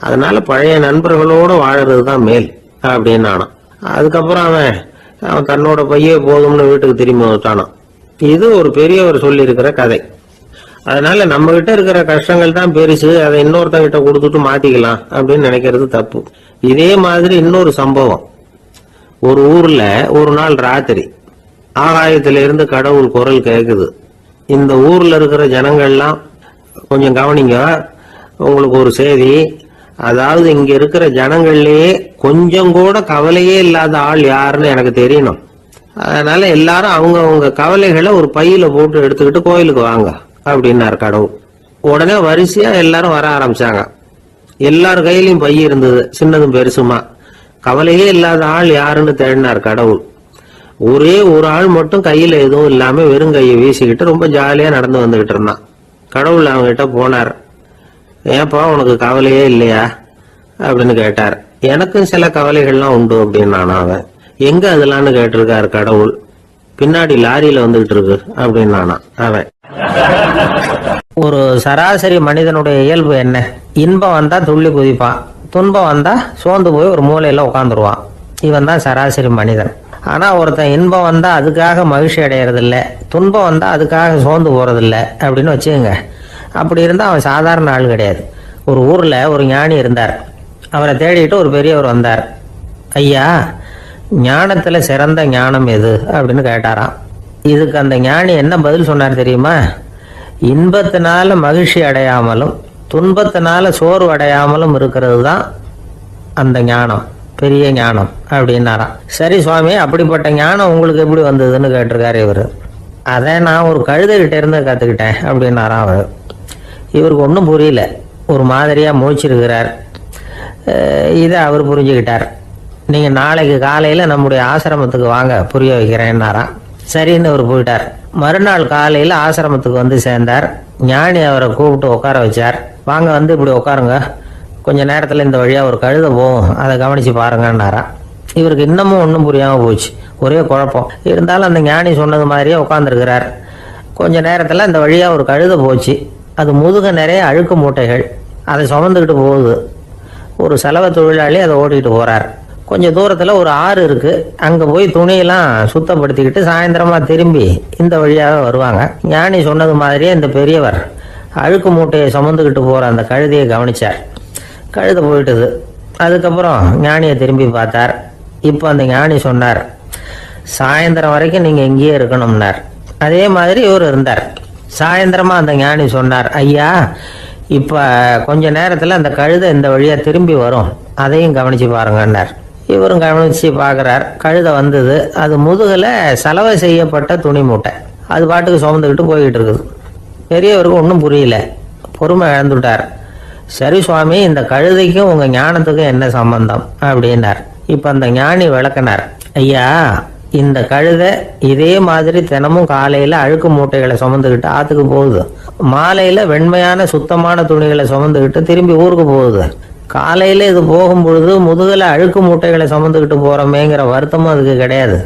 அதனால பழைய நண்பர்களோட வாழறது தான் மேல் அப்படின்னு நானும். அதுக்கப்புறம் அவன் தன்னோட பையே போதும்னு வீட்டுக்கு திரும்பி வந்துட்டானான். இது ஒரு பெரியவர் சொல்லி இருக்கிற கதை. அதனால நம்ம கிட்ட இருக்கிற கஷ்டங்கள் தான் பெருசு, அதை இன்னொருத்தங்கிட்ட கொடுத்துட்டு மாத்திக்கலாம் அப்படின்னு நினைக்கிறது தப்பு. இதே மாதிரி இன்னொரு சம்பவம். ஒரு ஊர்ல ஒரு நாள் ராத்திரி ஆகாயத்தில இருந்து கடவுள் குரல் கேக்குது. இந்த ஊர்ல இருக்கிற ஜனங்கள்லாம் கொஞ்சம் கவனிங்க, உங்களுக்கு ஒரு செய்தி. அதாவது இங்க இருக்கிற ஜனங்கள்லயே கொஞ்சம் கூட கவலையே இல்லாத ஆள் யாருன்னு எனக்கு தெரியணும். அதனால எல்லாரும் அவங்க கவலைகளை ஒரு பையில போட்டு எடுத்துக்கிட்டு கோயிலுக்கு வாங்க அப்படின்னாரு கடவுள். உடனே வரிசையா எல்லாரும் வர ஆரம்பிச்சாங்க. எல்லார் கையிலயும் பை இருந்தது, சின்னதும் பெருசுமா. கவலையே இல்லாத ஆள் யாருன்னு தேடினார் கடவுள். ஒரே ஒரு ஆள் மட்டும் கையில எதுவும் இல்லாம வெறும் கையை வீசிக்கிட்டு ரொம்ப ஜாலியா நடந்து வந்துகிட்டு இருந்தான். கடவுள் அவங்ககிட்ட போனார். ஏன்பா உனக்கு கவலையே இல்லையா அப்படின்னு கேட்டார். எனக்கும் சில கவலைகள்லாம் உண்டு அப்படின்னு அவன். எங்க அதெல்லாம்னு கேட்டிருக்காரு கடவுள். பின்னாடி லாரியில வந்துகிட்டு இருக்கு அப்படின்னு அவன். ஒரு சராசரி மனிதனுடைய இயல்பு என்ன? இன்பம் வந்தா துள்ளி குதிப்பான், துன்பம் வந்தா சோர்ந்து போய் ஒரு மூலையில உட்காந்துருவான். இவன் தான் சராசரி மனிதன். ஆனா ஒருத்தன் இன்பம் வந்தா அதுக்காக மகிழ்ச்சி அடையறதில்ல, துன்பம் வந்தா அதுக்காக சோர்ந்து போறதில்ல அப்படின்னு வச்சுக்கோங்க. அப்படி இருந்தா அவன் சாதாரண ஆள் கிடையாது. ஒரு ஊர்ல ஒரு ஞானி இருந்தார். அவரை தேடிட்டு ஒரு பெரியவர் வந்தார். ஐயா, ஞானத்துல சிறந்த ஞானம் எது அப்படின்னு கேட்டாராம். இதுக்கு அந்த ஞானி என்ன பதில் சொன்னார் தெரியுமா? இன்பத்தினால மகிழ்ச்சி அடையாமலும் துன்பத்தினால சோர்வு அடையாமலும் இருக்கிறது தான் அந்த ஞானம், பெரிய ஞானம் அப்படின்னாராம். சரி சுவாமி, அப்படிப்பட்ட ஞானம் உங்களுக்கு எப்படி வந்ததுன்னு கேட்டிருக்காரு இவர். அதை நான் ஒரு கழுதைகிட்ட இருந்து கற்றுக்கிட்டேன் அப்படின்னாராம் அவர். இவருக்கு ஒன்றும் புரியல, ஒரு மாதிரியாக முழிச்சிருக்கிறார். இதை அவர் புரிஞ்சுக்கிட்டார். நீங்கள் நாளைக்கு காலையில் நம்முடைய ஆசிரமத்துக்கு வாங்க, புரிய வைக்கிறேன்னாராம். சரின்னு அவர் போயிட்டார். மறுநாள் காலையில் ஆசிரமத்துக்கு வந்து சேர்ந்தார். ஞானி அவரை கூப்பிட்டு உட்கார வச்சார். வாங்க, வந்து இப்படி உட்காருங்க, கொஞ்ச நேரத்தில் இந்த வழியாக ஒரு கழுதை போகும், அதை கவனித்து பாருங்கன்னாரா. இவருக்கு இன்னமும் ஒன்றும் புரியாமல் போச்சு, ஒரே குழப்பம். இருந்தாலும் அந்த ஞானி சொன்னது மாதிரியே உட்காந்துருக்கிறார். கொஞ்ச நேரத்தில் அந்த வழியாக ஒரு கழுதை போச்சு. அது முதுக நிறைய அழுக்கு மூட்டைகள், அதை சுமந்துக்கிட்டு போகுது. ஒரு செலவு தொழிலாளி அதை ஓட்டிகிட்டு போகிறார். கொஞ்சம் தூரத்தில் ஒரு ஆறு இருக்குது. அங்கே போய் துணியெல்லாம் சுத்தப்படுத்திக்கிட்டு சாயந்தரமாக திரும்பி இந்த வழியாக வருவாங்க. ஞானி சொன்னது மாதிரியே இந்த பெரியவர் அழுக்கு மூட்டையை சுமந்துக்கிட்டு போகிற அந்த கழுதையை கவனித்தார். கழுதை போயிட்டுது. அதுக்கப்புறம் ஞானியை திரும்பி பார்த்தார். இப்போ அந்த ஞானி சொன்னார், சாயந்தரம் வரைக்கும் நீங்கள் இங்கேயே இருக்கணும்னார். அதே மாதிரி இவர் இருந்தார். சாயந்தரமாக அந்த ஞானி சொன்னார், ஐயா, இப்போ கொஞ்ச நேரத்தில் அந்த கழுதை இந்த வழியாக திரும்பி வரும், அதையும் கவனித்து பாருங்கன்னார். இவரும் கவனித்து பார்க்குறார். கழுதை வந்தது. அது முதுகில் சலவை செய்யப்பட்ட துணி மூட்டை, அது பாட்டுக்கு சுமந்துக்கிட்டு போய்கிட்டு இருக்குது. பெரியவருக்கு ஒன்றும் புரியல, பொறுமை இழந்துட்டார். சரி சுவாமி, இந்த கழுதைக்கும் உங்கள் ஞானத்துக்கும் என்ன சம்பந்தம் அப்படின்னார். இப்போ அந்த ஞானி விளக்கினார். ஐயா, இந்த கழுதை இதே மாதிரி தினமும் காலையில் அழுக்கு மூட்டைகளை சுமந்துக்கிட்டு ஆற்றுக்கு போகுது, மாலையில் வெண்மையான சுத்தமான துணிகளை சுமந்துக்கிட்டு திரும்பி ஊருக்கு போகுது. காலையில் இது போகும்பொழுது முதுகில் அழுக்கு மூட்டைகளை சுமந்துக்கிட்டு போகிறோமேங்கிற வருத்தமும் அதுக்கு கிடையாது.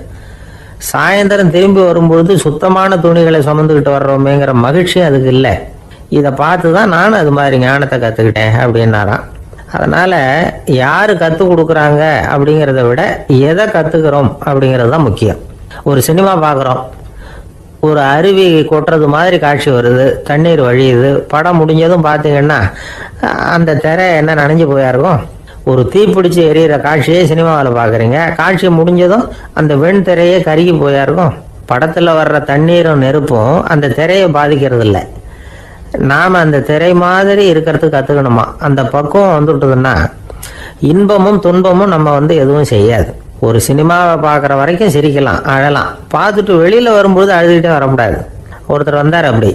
சாயந்தரம் திரும்பி வரும்பொழுது சுத்தமான துணிகளை சுமந்துக்கிட்டு வர்றோமேங்கிற மகிழ்ச்சியும் அதுக்கு இல்லை. இதை பார்த்து தான் நானும் அது மாதிரி ஞானத்தை கற்றுக்கிட்டேன் அப்படின்னாராம். அதனால் யார் கற்றுக் கொடுக்குறாங்க அப்படிங்கிறத விட எதை கற்றுக்கிறோம் அப்படிங்கிறது தான் முக்கியம். ஒரு சினிமா பார்க்குறோம், ஒரு அருவி கொட்டுறது மாதிரி காட்சி வருது, தண்ணீர் வழியுது. படம் முடிஞ்சதும் பார்த்தீங்கன்னா அந்த திரை என்ன நனைஞ்சு போயா இருக்கும். ஒரு தீப்பிடிச்சு எரியிற காட்சியே சினிமாவில் பார்க்குறீங்க, காட்சி முடிஞ்சதும் அந்த வெண் திரையே கருகி போயா இருக்கும். படத்தில் வர்ற தண்ணீரும் நெருப்பும் அந்த திரையை பாதிக்கிறது இல்லை. நாம் அந்த திரை மாதிரி இருக்கிறதுக்கு கற்றுக்கணுமா. அந்த பக்குவம் வந்துவிட்டதுன்னா இன்பமும் துன்பமும் நம்ம எதுவும் செய்யாது. ஒரு சினிமாவை பார்க்குற வரைக்கும் சிரிக்கலாம், அழலாம். பார்த்துட்டு வெளியில் வரும்பொழுது அழுதுகிட்டே வரக்கூடாது. ஒருத்தர் வந்தார், அப்படி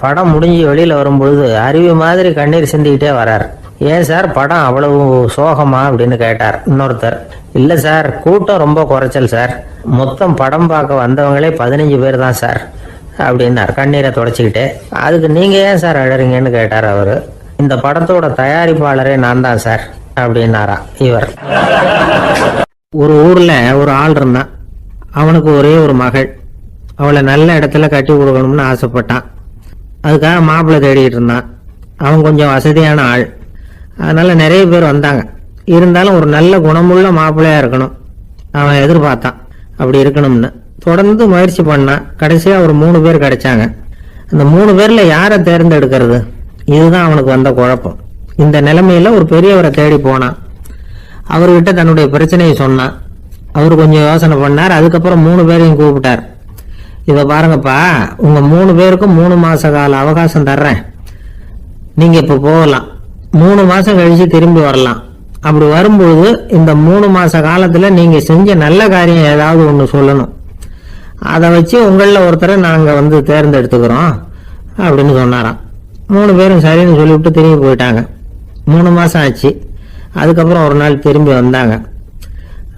படம் முடிஞ்சு வெளியில் வரும்பொழுது அருவி மாதிரி கண்ணீர் சிந்திக்கிட்டே வரார். ஏன் சார், படம் அவ்வளவு சோகமா அப்படின்னு கேட்டார். இன்னொருத்தர், இல்லை சார், கூட்டம் ரொம்ப குறைச்சல் சார், மொத்தம் படம் பார்க்க வந்தவங்களே 15 பேர் தான் சார் அப்படின்னார் கண்ணீரை தொடச்சிக்கிட்டே. அதுக்கு நீங்கள் ஏன் சார் அழறீங்கன்னு கேட்டார் அவர். இந்த படத்தோட தயாரிப்பாளரே நான் தான் சார் அப்படின்னாரா இவர். ஒரு ஊரில் ஒரு ஆள் இருந்தான். அவனுக்கு ஒரே ஒரு மகள். அவளை நல்ல இடத்துல கட்டி கொடுக்கணும்னு ஆசைப்பட்டான். அதுக்காக மாப்பிள்ளை தேடிட்டு இருந்தான். அவன் கொஞ்சம் வசதியான ஆள், அதனால நிறைய பேர் வந்தாங்க. இருந்தாலும் ஒரு நல்ல குணமுள்ள மாப்பிள்ளையா இருக்கணும் அவன் எதிர்பார்த்தான். அப்படி இருக்கணும்னு தொடர்ந்து முயற்சி பண்ணான். கடைசியாக ஒரு 3 பேர் கிடைச்சாங்க. அந்த 3 பேர்ல யாரை தேர்ந்தெடுக்கிறது, இதுதான் அவனுக்கு வந்த குழப்பம். இந்த நிலைமையில ஒரு பெரியவரை தேடி போனான். அவர்கிட்ட தன்னுடைய பிரச்சனையை சொன்னான். அவர் கொஞ்சம் யோசனை பண்ணார். அதுக்கப்புறம் 3 பேரையும் கூப்பிட்டார். இதை பாருங்கப்பா, உங்க 3 பேருக்கும் 3 மாச கால அவகாசம் தர்றேன். நீங்க இப்ப போகலாம், 3 மாசம் கழிச்சு திரும்பி வரலாம். அப்படி வரும்போது இந்த 3 மாச காலத்துல நீங்க செஞ்ச நல்ல காரியம் ஏதாவது ஒண்ணு சொல்லணும். அதை வச்சு உங்களில் ஒருத்தரை நாங்கள் தேர்ந்தெடுத்துக்கிறோம் அப்படின்னு சொன்னாராம். 3 பேரும் சரின்னு சொல்லிவிட்டு திரும்பி போயிட்டாங்க. 3 மாதம் ஆச்சு. அதுக்கப்புறம் ஒரு நாள் திரும்பி வந்தாங்க.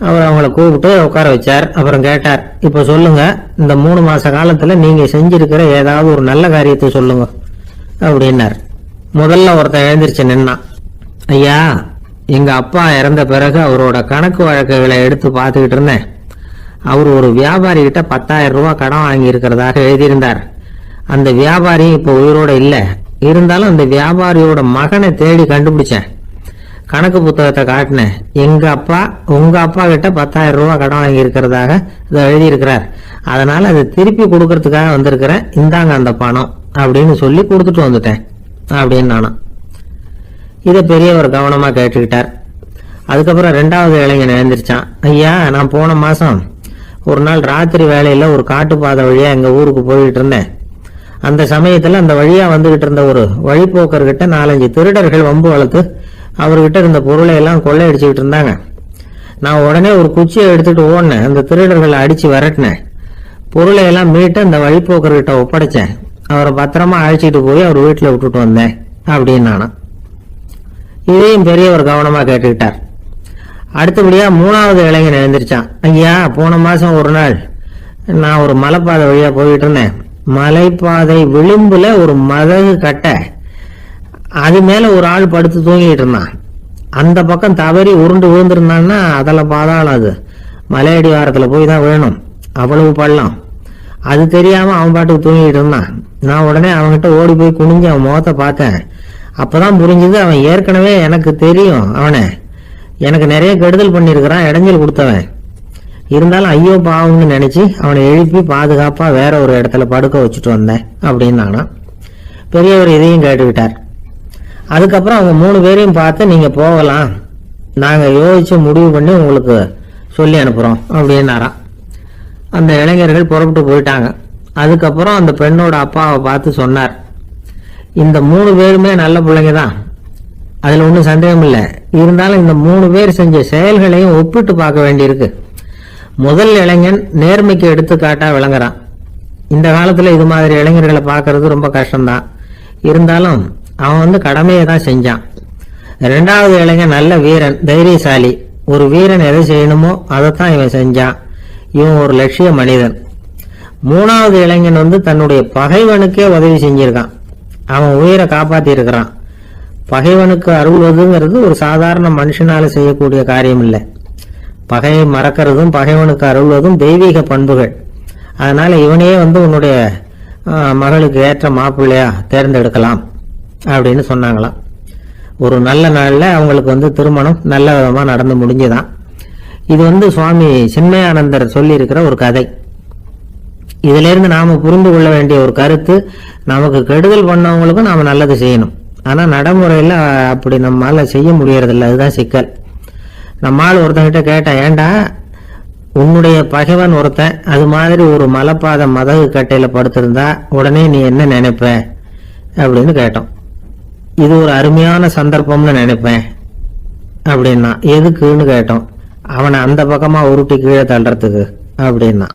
அவர் அவங்கள கூப்பிட்டு உட்கார வச்சார். அப்புறம் கேட்டார், இப்போ சொல்லுங்க, இந்த 3 மாச காலத்தில் நீங்கள் செஞ்சிருக்கிற ஏதாவது ஒரு நல்ல காரியத்தை சொல்லுங்க அப்படின்னார். முதல்ல ஒருத்தன் எழுந்திருச்சு நின்னான். ஐயா, எங்கள் அப்பா இறந்த பிறகு அவரோட கணக்கு வழக்குகளை எடுத்து பார்த்துக்கிட்டு இருந்தேன். அவர் ஒரு வியாபாரி கிட்ட 10,000 ரூபாய் கடன் வாங்கி இருக்கிறதாக எழுதியிருந்தார். அந்த வியாபாரி இப்போ உயிரோட இல்லை. இருந்தாலும் அந்த வியாபாரியோட மகனை தேடி கண்டுபிடிச்சேன். கணக்கு புத்தகத்தை காட்டினேன். எங்க அப்பா உங்க அப்பா கிட்ட 10,000 ரூபாய் கடன் வாங்கி இருக்கிறதாக இதை எழுதியிருக்கிறார். அதனால அதை திருப்பி கொடுக்கறதுக்காக வந்திருக்கிறேன், இந்தாங்க அந்த பணம் அப்படின்னு சொல்லி கொடுத்துட்டு வந்துட்டேன் அப்படின்னு நானும். இதை பெரியவர் கவனமா கேட்டுக்கிட்டார். அதுக்கப்புறம் 2வது இளைஞன் எழுந்திருச்சான். ஐயா, நான் போன மாசம் ஒரு நாள் ராத்திரி வேலையில ஒரு காட்டுப்பாதை வழியா எங்க ஊருக்கு போயிட்டு இருந்தேன். அந்த சமயத்துல அந்த வழியா வந்துகிட்டு இருந்த ஒரு வழிபோக்கர்கிட்ட 4-5 திருடர்கள் வம்பு வளர்த்து அவர்கிட்ட இருந்த பொருளை எல்லாம் கொள்ளையடிச்சுக்கிட்டு இருந்தாங்க. நான் உடனே ஒரு குச்சியை எடுத்துட்டு ஓடினேன். அந்த திருடர்களை அடிச்சு விரட்டினேன். பொருளை எல்லாம் மீட்டு அந்த வழிபோக்கர்கிட்ட ஒப்படைச்சேன். அவரை பத்திரமா அழைச்சிட்டு போய் அவர் வீட்டுல விட்டுட்டு வந்தேன் அப்படின்னு நானும். இதையும் பெரியவர் கவனமா கேட்டுக்கிட்டார். அடுத்தபடியா 3வது இளைஞன் எழுந்திருச்சான். ஐயா, போன மாசம் ஒரு நாள் நான் ஒரு மலைப்பாதை வழியா போயிட்டு இருந்தேன். மலைப்பாதை விளிம்புல ஒரு மதகு கட்டை, அது மேல ஒரு ஆள் படுத்து தூங்கிட்டு இருந்தான். அந்த பக்கம் தவறி உருண்டு விழுந்திருந்தான்னா அதில் பாதாளம். அது மலையடி வாரத்துல போய் தான் வேணும், அவ்வளவு பள்ளம். அது தெரியாம அவன் பாட்டுக்கு தூங்கிட்டு இருந்தான். நான் உடனே அவன்கிட்ட ஓடி போய் குனிஞ்சு அவன் முகத்தை பார்த்தேன். அப்பதான் புரிஞ்சுது, அவன் ஏற்கனவே எனக்கு தெரியும். அவனை எனக்கு நிறைய கெடுதல் பண்ணியிருக்கிறான், இடைஞ்சல் கொடுத்தவன். இருந்தாலும் ஐயோ பாவம்னு நினைச்சு அவனை எழுப்பி பாதுகாப்பா வேற ஒரு இடத்துல படுக்க வச்சுட்டு வந்தேன் அப்படின்னு நானா. பெரியவர் இதையும் கேட்டுக்கிட்டார். அதுக்கப்புறம் அவங்க 3 பேரையும் பார்த்து, நீங்க போகலாம், நாங்க யோசிச்சு முடிவு பண்ணி உங்களுக்கு சொல்லி அனுப்புறோம் அப்படின்னாராம். அந்த இளைஞர்கள் புறப்பட்டு போயிட்டாங்க. அதுக்கப்புறம் அந்த பெண்ணோட அப்பாவை பார்த்து சொன்னார், இந்த 3 பேருமே நல்ல பிள்ளைங்க தான், அதுல ஒன்றும் சந்தேகம் இல்லை. இருந்தாலும் இந்த 3 பேர் செஞ்ச செயல்களையும் ஒப்பிட்டு பார்க்க வேண்டியிருக்கு. முதல் இளைஞன் நேர்மைக்கு எடுத்துக்காட்டா விளங்குறான். இந்த காலத்துல இது மாதிரி இளைஞர்களை பார்க்கறது ரொம்ப கஷ்டம்தான். இருந்தாலும் அவன் கடமையை தான் செஞ்சான். 2வது இளைஞன் நல்ல வீரன், தைரியசாலி. ஒரு வீரன் எதை செய்யணுமோ அதைத்தான் இவன் செஞ்சான். இவன் ஒரு லட்சிய மனிதன். 3வது இளைஞன் தன்னுடைய பகைவனுக்கே உதவி செஞ்சிருக்கான். அவன் உயிரை காப்பாத்தி இருக்கிறான். பகைவனுக்கு அருள்வதுங்கிறது ஒரு சாதாரண மனுஷனால செய்யக்கூடிய காரியம் இல்லை. பகையை மறக்கிறதும் பகைவனுக்கு அருள்வதும் தெய்வீக பண்புகள். அதனால இவனையே உன்னுடைய மகளுக்கு ஏற்ற மாப்பிள்ளையா தேர்ந்தெடுக்கலாம் அப்படின்னு சொன்னாங்களாம். ஒரு நல்ல நாள்ல அவங்களுக்கு திருமணம் நல்ல விதமா நடந்து முடிஞ்சுதான். இது சுவாமி சின்மயானந்தர் சொல்லி இருக்கிற ஒரு கதை. இதுல இருந்து நாம புரிந்து கொள்ள வேண்டிய ஒரு கருத்து, நமக்கு கெடுதல் பண்ணவங்களுக்கும் நாம நல்லது செய்யணும். ஆனா நடைமுறையில அப்படி நம்மால செய்ய முடியறதில்ல. அதுதான் சிக்கல். நம்மால் ஒருத்தங்கிட்ட கேட்டேன், ஏண்டா உன்னுடைய பகைவன் ஒருத்தன் அது மாதிரி ஒரு மலைப்பாத மதகு கட்டையில படுத்திருந்தா உடனே நீ என்ன நினைப்ப அப்படின்னு கேட்டோம். இது ஒரு அருமையான சந்தர்ப்பம்னு நினைப்பேன் அப்படின்னா. எதுக்குன்னு கேட்டோம். அவனை அந்த பக்கமா உருட்டி கீழே தள்ளுறதுக்கு அப்படின்னா.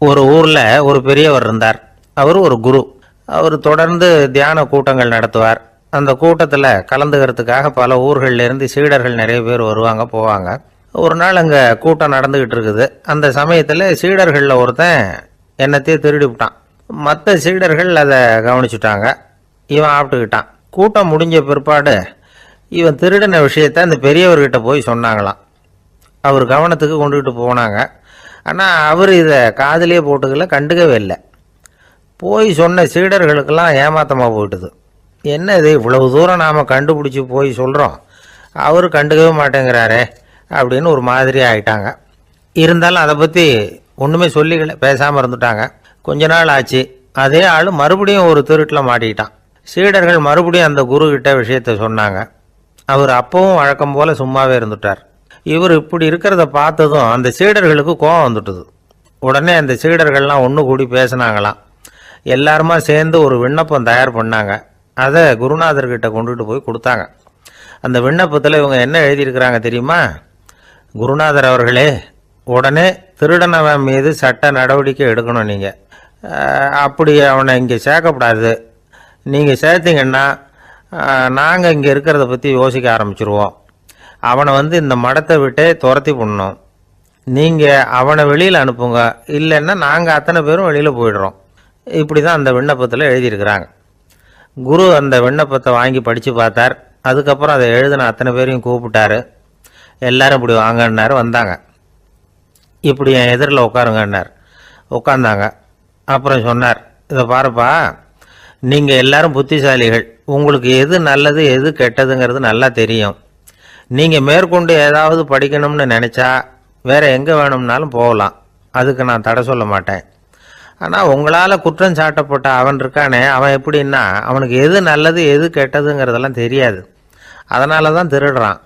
ஒரு ஊர்ல ஒரு பெரியவர் இருந்தார். அவர் ஒரு குரு. அவர் தொடர்ந்து தியான கூட்டங்கள் நடத்துவார். அந்த கூட்டத்துல கலந்துக்கிறதுக்காக பல ஊர்கள்ல இருந்து சீடர்கள் நிறைய பேர் வருவாங்க போவாங்க. ஒரு நாள் அங்க கூட்டம் நடந்துகிட்டு இருக்குது. அந்த சமயத்துல சீடர்கள்ல ஒருத்தன் என்னத்தையே திருடி விட்டான். மற்ற சீடர்கள் அதை கவனிச்சுட்டாங்க. இவன் ஆப்பிட்டுக்கிட்டான். கூட்டம் முடிஞ்ச பிற்பாடு இவன் திருடின விஷயத்த அந்த பெரியவர்கிட்ட போய் சொன்னாங்களாம். அவர் கவனத்துக்கு கொண்டுகிட்டு போனாங்க. ஆனால் அவர் இதை காதிலே போட்டுக்கல, கண்டுக்கவே இல்லை. போய் சொன்ன சீடர்களுக்கெல்லாம் ஏமாத்தமாக போயிட்டுது. என்ன இது, இவ்வளவு தூரம் நாம் கண்டுபிடிச்சி போய் சொல்கிறோம், அவர் கண்டுக்கவே மாட்டேங்கிறாரே அப்படின்னு ஒரு மாதிரி ஆயிட்டாங்க. இருந்தாலும் அதை பற்றி ஒன்றுமே சொல்லிக்கல, பேசாமல் இருந்துட்டாங்க. கொஞ்ச நாள் ஆச்சு. அதே ஆள் மறுபடியும் ஒரு திருட்டில் மாட்டிக்கிட்டான். சீடர்கள் மறுபடியும் அந்த குரு கிட்ட விஷயத்த சொன்னாங்க. அவர் அப்பவும் வழக்கம் போல சும்மாவே இருந்துட்டார். இவர் இப்படி இருக்கிறத பார்த்ததும் அந்த சீடர்களுக்கு கோபம் வந்துட்டுது. உடனே அந்த சீடர்கள்லாம் ஒன்று கூடி பேசினாங்களாம். எல்லாருமா சேர்ந்து ஒரு விண்ணப்பம் தயார் பண்ணாங்க. அதை குருநாதர்கிட்ட கொண்டுட்டு போய் கொடுத்தாங்க. அந்த விண்ணப்பத்தில் இவங்க என்ன எழுதியிருக்கிறாங்க தெரியுமா? குருநாதர் அவர்களே, உடனே திருடனவன் மீது சட்ட நடவடிக்கை எடுக்கணும். நீங்கள் அப்படி அவனை இங்கே சேர்க்கக்கூடாது. நீங்கள் சேர்த்தீங்கன்னா நாங்கள் இங்கே இருக்கிறத பற்றி யோசிக்க ஆரம்பிச்சிருவோம். அவனை இந்த மடத்தை விட்டே துரத்தி பண்ணணும். நீங்கள் அவனை வெளியில் அனுப்புங்க, இல்லைன்னா நாங்கள் அத்தனை பேரும் வெளியில் போயிடுறோம். இப்படி தான் அந்த விண்ணப்பத்தில் எழுதியிருக்கிறாங்க. குரு அந்த விண்ணப்பத்தை வாங்கி படித்து பார்த்தார். அதுக்கப்புறம் அதை எழுதின அத்தனை பேரையும் கூப்பிட்டாரு. எல்லாரும் இப்படி வாங்கன்னாரு. வந்தாங்க. இப்படி என் எதிரில் உட்காருங்கன்னார். உட்காந்தாங்க. அப்புறம் சொன்னார், இதை பாருப்பா, நீங்கள் எல்லாரும் புத்திசாலிகள், உங்களுக்கு எது நல்லது எது கெட்டதுங்கிறது நல்லா தெரியும். நீங்கள் மேற்கொண்டு ஏதாவது படிக்கணும்னு நினச்சா வேற எங்கே வேணும்னாலும் போகலாம், அதுக்கு நான் தடை சொல்ல மாட்டேன். ஆனால் உங்களால் குற்றம் சாட்டப்பட்ட அவன் இருக்கானே, அவன் எப்படின்னா அவனுக்கு எது நல்லது எது கெட்டதுங்கிறதெல்லாம் தெரியாது, அதனால தான் திருடுறான்.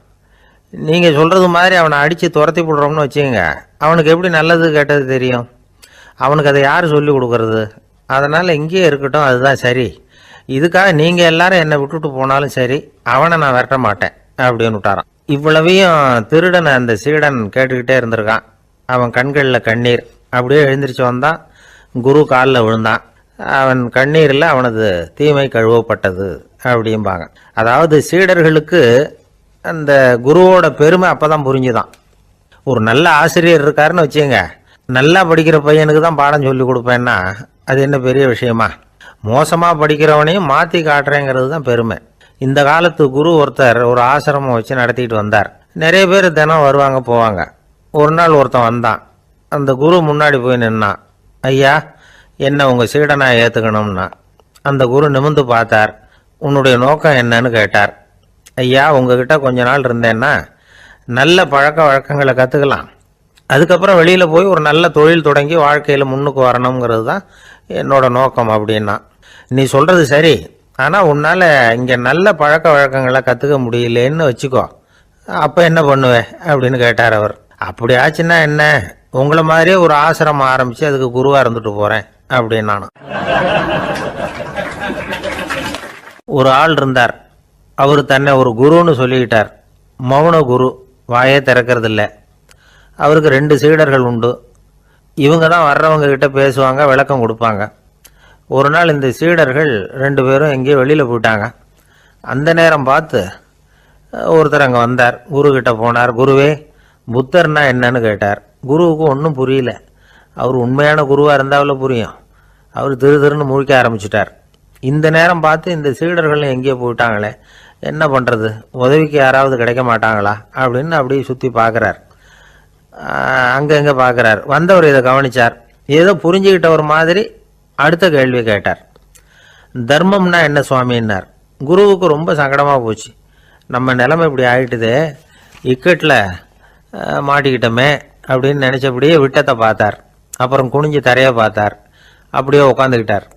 நீங்கள் சொல்கிறது மாதிரி அவனை அடித்து துரத்தி போடுறோம்னு வச்சுக்கோங்க, அவனுக்கு எப்படி நல்லது கெட்டது தெரியும்? அவனுக்கு அதை யார் சொல்லி கொடுக்கறது? அதனால் இங்கேயே இருக்கட்டும், அதுதான் சரி. இதுக்காக நீங்கள் எல்லாரும் என்னை விட்டுட்டு போனாலும் சரி, அவனை நான் விரட்ட மாட்டேன் அப்படின்னு விட்டாரான். இவ்வளவையும் திருடனை அந்த சீடன் கேட்டுக்கிட்டே இருந்திருக்கான். அவன் கண்களில் கண்ணீர். அப்படியே எழுந்திரிச்சு வந்தான், குரு காலில் விழுந்தான். அவன் கண்ணீரில் அவனது தீமை கழுவப்பட்டது அப்படிம்பாங்க. அதாவது சீடர்களுக்கு அந்த குருவோட பெருமை அப்பதான் புரிஞ்சுதான். ஒரு நல்ல ஆசிரியர் இருக்காருன்னு வச்சுங்க, நல்லா படிக்கிற பையனுக்கு தான் பாடம் சொல்லி கொடுப்பேன்னா அது என்ன பெரிய விஷயமா? மோசமாக படிக்கிறவனையும் மாற்றி காட்டுறேங்கிறது தான் பெருமை. இந்த காலத்து குரு ஒருத்தர் ஒரு ஆசிரமம் வச்சு நடத்திட்டு வந்தார். நிறைய பேர் தினம் வருவாங்க போவாங்க. ஒரு நாள் ஒருத்தன் வந்தான். அந்த குரு முன்னாடி போய் நின்னான். ஐயா, என்ன உங்கள் சீடனாக ஏற்றுக்கணும்னா. அந்த குரு நிமிர்ந்து பார்த்தார். உன்னுடைய நோக்கம் என்னன்னு கேட்டார். ஐயா, உங்ககிட்ட கொஞ்ச நாள் இருந்தேன்னா நல்ல பழக்க வழக்கங்களை கற்றுக்கலாம், அதுக்கப்புறம் வெளியில் போய் ஒரு நல்ல தொழில் தொடங்கி வாழ்க்கையில் முன்னுக்கு வரணுங்கிறது தான் என்னோட நோக்கம் அப்படின்னா. நீ சொல்கிறது சரி, ஆனால் உன்னால் இங்கே நல்ல பழக்க வழக்கங்களை கற்றுக்க முடியலேன்னு வச்சுக்கோ, அப்போ என்ன பண்ணுவேன் அப்படின்னு கேட்டார் அவர். அப்படி ஆச்சுன்னா என்ன, உங்களை மாதிரியே ஒரு ஆசிரமம் ஆரம்பித்து அதுக்கு குருவாக இருந்துட்டு போகிறேன் அப்படின்னு நானும். ஒரு ஆள் இருந்தார். அவர் தன்னை ஒரு குருன்னு சொல்லிக்கிட்டார். மௌன குரு, வாயே திறக்கிறதில்ல. அவருக்கு 2 சீடர்கள் உண்டு. இவங்க தான் வர்றவங்க கிட்ட பேசுவாங்க, விளக்கம் கொடுப்பாங்க. ஒரு நாள் இந்த சீடர்கள் 2 பேரும் எங்கேயோ வெளியில் போயிட்டாங்க. அந்த நேரம் பார்த்து ஒருத்தர் அங்கே வந்தார். குரு கிட்ட போனார். குருவே, புத்தர்னா என்னன்னு கேட்டார். குருவுக்கு ஒன்றும் புரியல. அவர் உண்மையான குருவாக இருந்தாவில் புரியும். அவர் திருன்னு முழிக்க ஆரம்பிச்சிட்டார். இந்த நேரம் பார்த்து இந்த சீடர்கள் எங்கேயோ போயிட்டாங்களே, என்ன பண்ணுறது, உதவிக்கு யாராவது கிடைக்க மாட்டாங்களா அப்படின்னு அப்படியே சுற்றி பார்க்குறார். அங்கங்கே பார்க்குறார். வந்தவர் இதை கவனித்தார். ஏதோ புரிஞ்சுக்கிட்ட ஒரு மாதிரி அடுத்த கேள்வி கேட்டார். தர்மம்னா என்ன சுவாமின்னார். குருவுக்கு ரொம்ப சங்கடமாக போச்சு. நம்ம நிலைமை இப்படி ஆகிட்டுதே, இக்கட்டில் மாட்டிக்கிட்டோமே அப்படின்னு நினச்சபடியே விட்டத்தை பார்த்தார். அப்புறம் குனிஞ்சு தரையை பார்த்தார். அப்படியே உட்காந்துக்கிட்டார்.